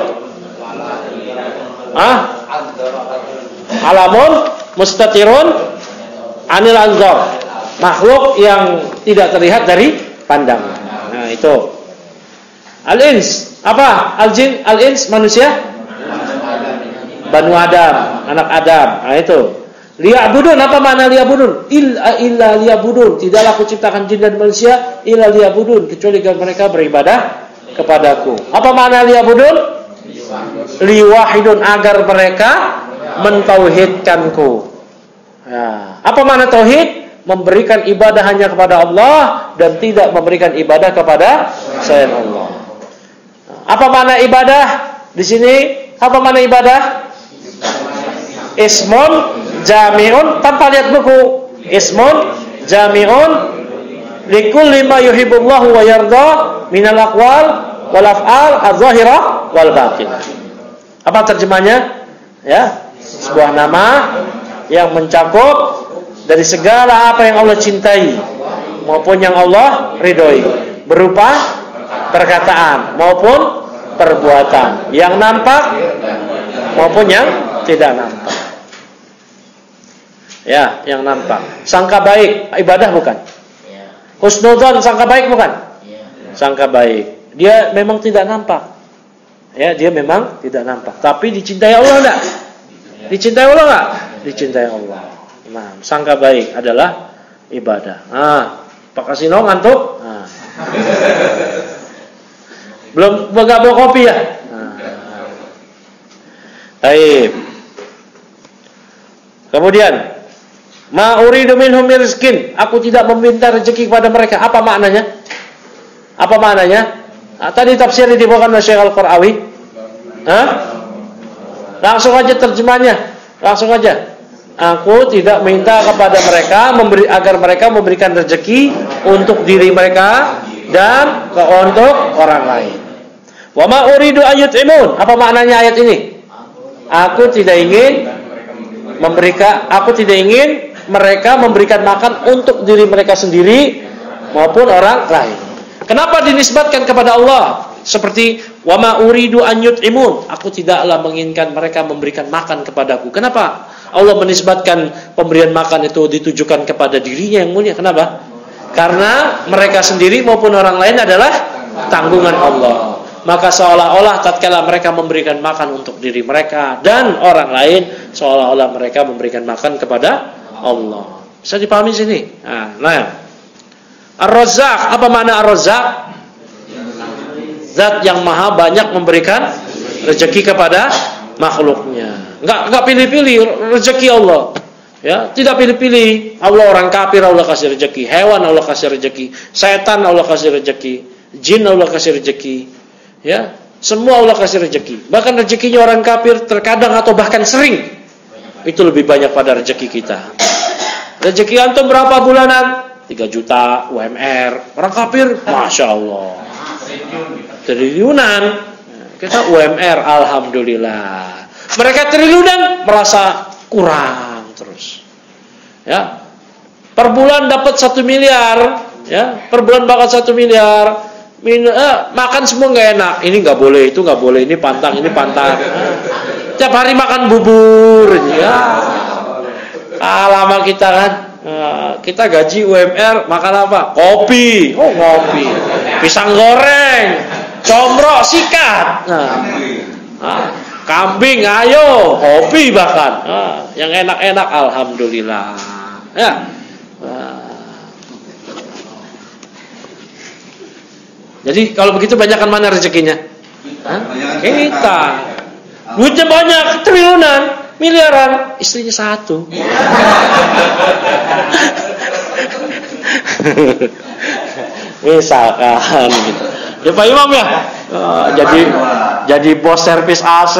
Alamun mustatirun anil anzar. Makhluk yang tidak terlihat dari pandangan. Nah, itu. Al-ins. Apa? Al-jin, al-ins manusia? Banu Adam, anak Adam. Nah, itu. Liya'budun, apa makna liya'budun? Illa liya'budun. Tidaklah aku ciptakan jin dan manusia illa liya'budun, kecuali agar mereka beribadah kepadaku. Apa makna liya'budun? Liwahidun, agar mereka mentauhidkanku. Nah, apa makna tauhid? Memberikan ibadah hanya kepada Allah dan tidak memberikan ibadah kepada selain Allah. Apa makna ibadah di sini? Apa makna ibadah? Ismun jami'un, tanpa lihat buku. Ismun jami'un likulli ma yuhibbullahu wa yarda minal aqwal wal af'al adh-dhahirah wal batinah. Apa terjemahnya? Ya, sebuah nama yang mencakup dari segala apa yang Allah cintai maupun yang Allah ridhoi, berupa perkataan maupun perbuatan, yang nampak maupun yang tidak nampak. Ya, yang nampak. Sangka baik, ibadah bukan? Husnudzon, sangka baik bukan? Sangka baik. Dia memang tidak nampak. Ya, dia memang tidak nampak. Tapi dicintai Allah enggak? Dicintai Allah enggak? Dicintai Allah. Nah, sangka baik adalah ibadah. Nah, Pak Kasino ngantuk? Nah. Belum enggak bawa kopi ya? Nah. Baik. Kemudian, ma uridu minhum rizqin, aku tidak meminta rezeki kepada mereka. Apa maknanya? Apa maknanya? Nah, tadi tafsir dibawakan oleh Syekh Al-Qarawi. Langsung aja terjemahnya. Langsung aja. Aku tidak minta kepada mereka agar mereka memberikan rezeki untuk diri mereka dan untuk orang lain. Wa ma uridu ayyut'imun. Apa maknanya ayat ini? Aku tidak ingin mereka memberikan makan untuk diri mereka sendiri maupun orang lain. Kenapa dinisbatkan kepada Allah? Seperti wa ma uridu an yut'imun, aku tidaklah menginginkan mereka memberikan makan kepadaku. Kenapa Allah menisbatkan pemberian makan itu ditujukan kepada dirinya yang mulia? Kenapa? Karena mereka sendiri maupun orang lain adalah tanggungan Allah. Maka seolah-olah tatkala mereka memberikan makan untuk diri mereka dan orang lain, seolah-olah mereka memberikan makan kepada Allah. Bisa dipahami sini? Nah. Ar-Razzaq, apa makna Ar-Razzaq? Zat yang maha banyak memberikan rezeki kepada makhluknya. Enggak pilih-pilih rezeki Allah. Ya, tidak pilih-pilih. Allah orang kafir Allah kasih rezeki, hewan Allah kasih rezeki, setan Allah kasih rezeki, jin Allah kasih rezeki. Ya, semua Allah kasih rezeki. Bahkan rezekinya orang kafir terkadang atau bahkan sering itu lebih banyak pada rezeki kita. Rezeki antum berapa bulanan? 3 juta UMR. Orang kafir, masya Allah, triliunan. Kita UMR, alhamdulillah. Mereka triliunan merasa kurang terus. Ya, per bulan dapat 1 miliar. Ya, per bulan bakal 1 miliar. Makan semua nggak enak. Ini nggak boleh, itu nggak boleh. Ini pantang, ini pantang. Tiap hari makan bubur. Ya, lama kita kan. Kita gaji UMR makan apa? Kopi. Oh, ngopi. Pisang goreng. Comrok sikat. Kambing ayo, kopi bahkan. Yang enak-enak alhamdulillah. Ya. Jadi kalau begitu banyakkan mana rezekinya? Kita. Duitnya banyak, triliunan, miliaran, istrinya satu. Misalkan gitu. Ya Pak Imam ya. Jadi bos servis AC.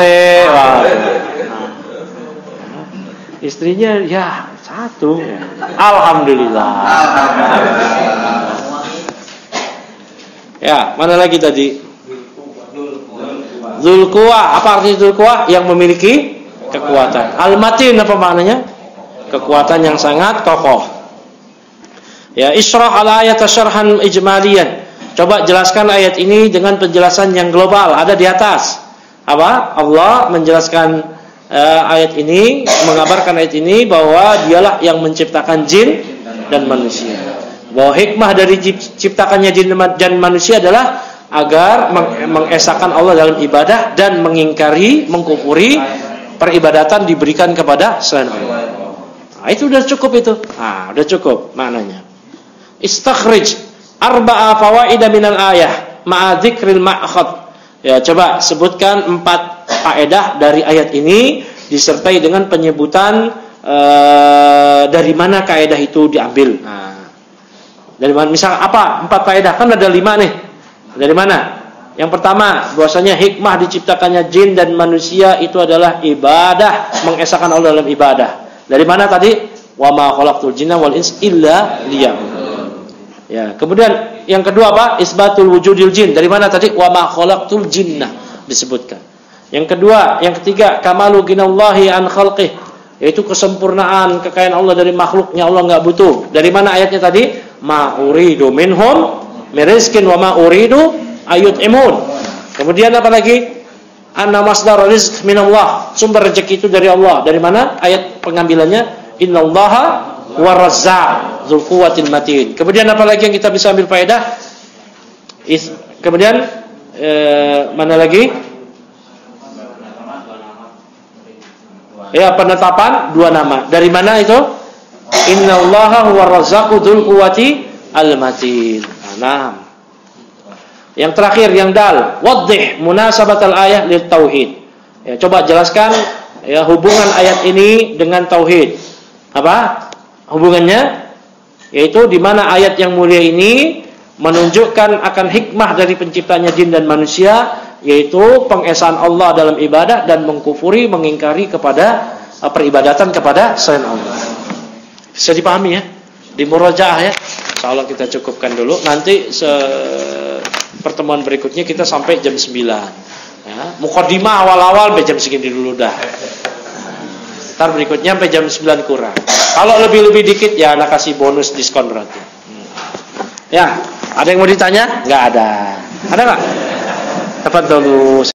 Istrinya ya satu. Alhamdulillah. Ya, mana lagi tadi? Dzulquwah. Apa artinya Dzulquwah? Yang memiliki kekuatan. Al-Matin apa maknanya? Kekuatan yang sangat kokoh. Ya, isyrah al-ayat syarhan ijmaliyan. Coba jelaskan ayat ini dengan penjelasan yang global. Ada di atas. Apa? Allah menjelaskan ayat ini, mengabarkan ayat ini bahwa dialah yang menciptakan jin dan manusia. Bahwa hikmah dari ciptakannya jin dan manusia adalah agar mengesahkan Allah dalam ibadah dan mengingkari, mengkufuri peribadatan diberikan kepada selain Allah. Nah, itu udah cukup itu. Nah, udah cukup maknanya. Istakhrij arba'a fawaida minal ayah ma'a dzikril ma'khad. Ya, coba sebutkan 4 faedah dari ayat ini disertai dengan penyebutan dari mana kaidah itu diambil. Nah, dari mana? Misal apa? 4 faedah, kan ada 5 nih. Dari mana? Yang pertama, bahwasanya hikmah diciptakannya jin dan manusia itu adalah ibadah, mengesahkan Allah dalam ibadah. Dari mana tadi? Wa ma khalaqtul jinna wal ins illa liya'budun. Ya, kemudian yang kedua apa? Isbatul wujudil jin. Dari mana tadi? Wa ma khalaqtul jinna disebutkan. Yang kedua, yang ketiga, kamalu ginallahi an khalqih, yaitu kesempurnaan kekayaan Allah dari makhluknya. Allah enggak butuh. Dari mana ayatnya tadi? Ma uridu minhum mirizkin wa ma uridu ayut'imun. Kemudian apa lagi? Anna masdar rizq minallah, sumber rezeki itu dari Allah. Dari mana? Ayat pengambilannya innallaha warazzaq dzul quwwatil matin. Kemudian apa lagi yang kita bisa ambil faedah? Kemudian mana lagi? Ya, penetapan 2 nama. Dari mana itu? Innallaha warazzaqu dzul quwwati al matin. Nah, yang terakhir yang dal, waddih munasabatal ayah lil tauhid. Ya, coba jelaskan ya hubungan ayat ini dengan tauhid. Apa hubungannya? Yaitu di mana ayat yang mulia ini menunjukkan akan hikmah dari penciptanya jin dan manusia, yaitu pengesahan Allah dalam ibadah dan mengkufuri, mengingkari kepada peribadatan kepada selain Allah. Bisa dipahami ya? Di murajaah ya. Insyaallah kita cukupkan dulu. Nanti pertemuan berikutnya kita sampai jam 9. Ya, muqaddimah awal-awal sampai jam segini dulu dah. Ntar berikutnya sampai jam 9 kurang. Kalau lebih-lebih dikit ya anak kasih bonus diskon berarti. Ya, ada yang mau ditanya? Enggak ada. Ada enggak? Tafadhalu.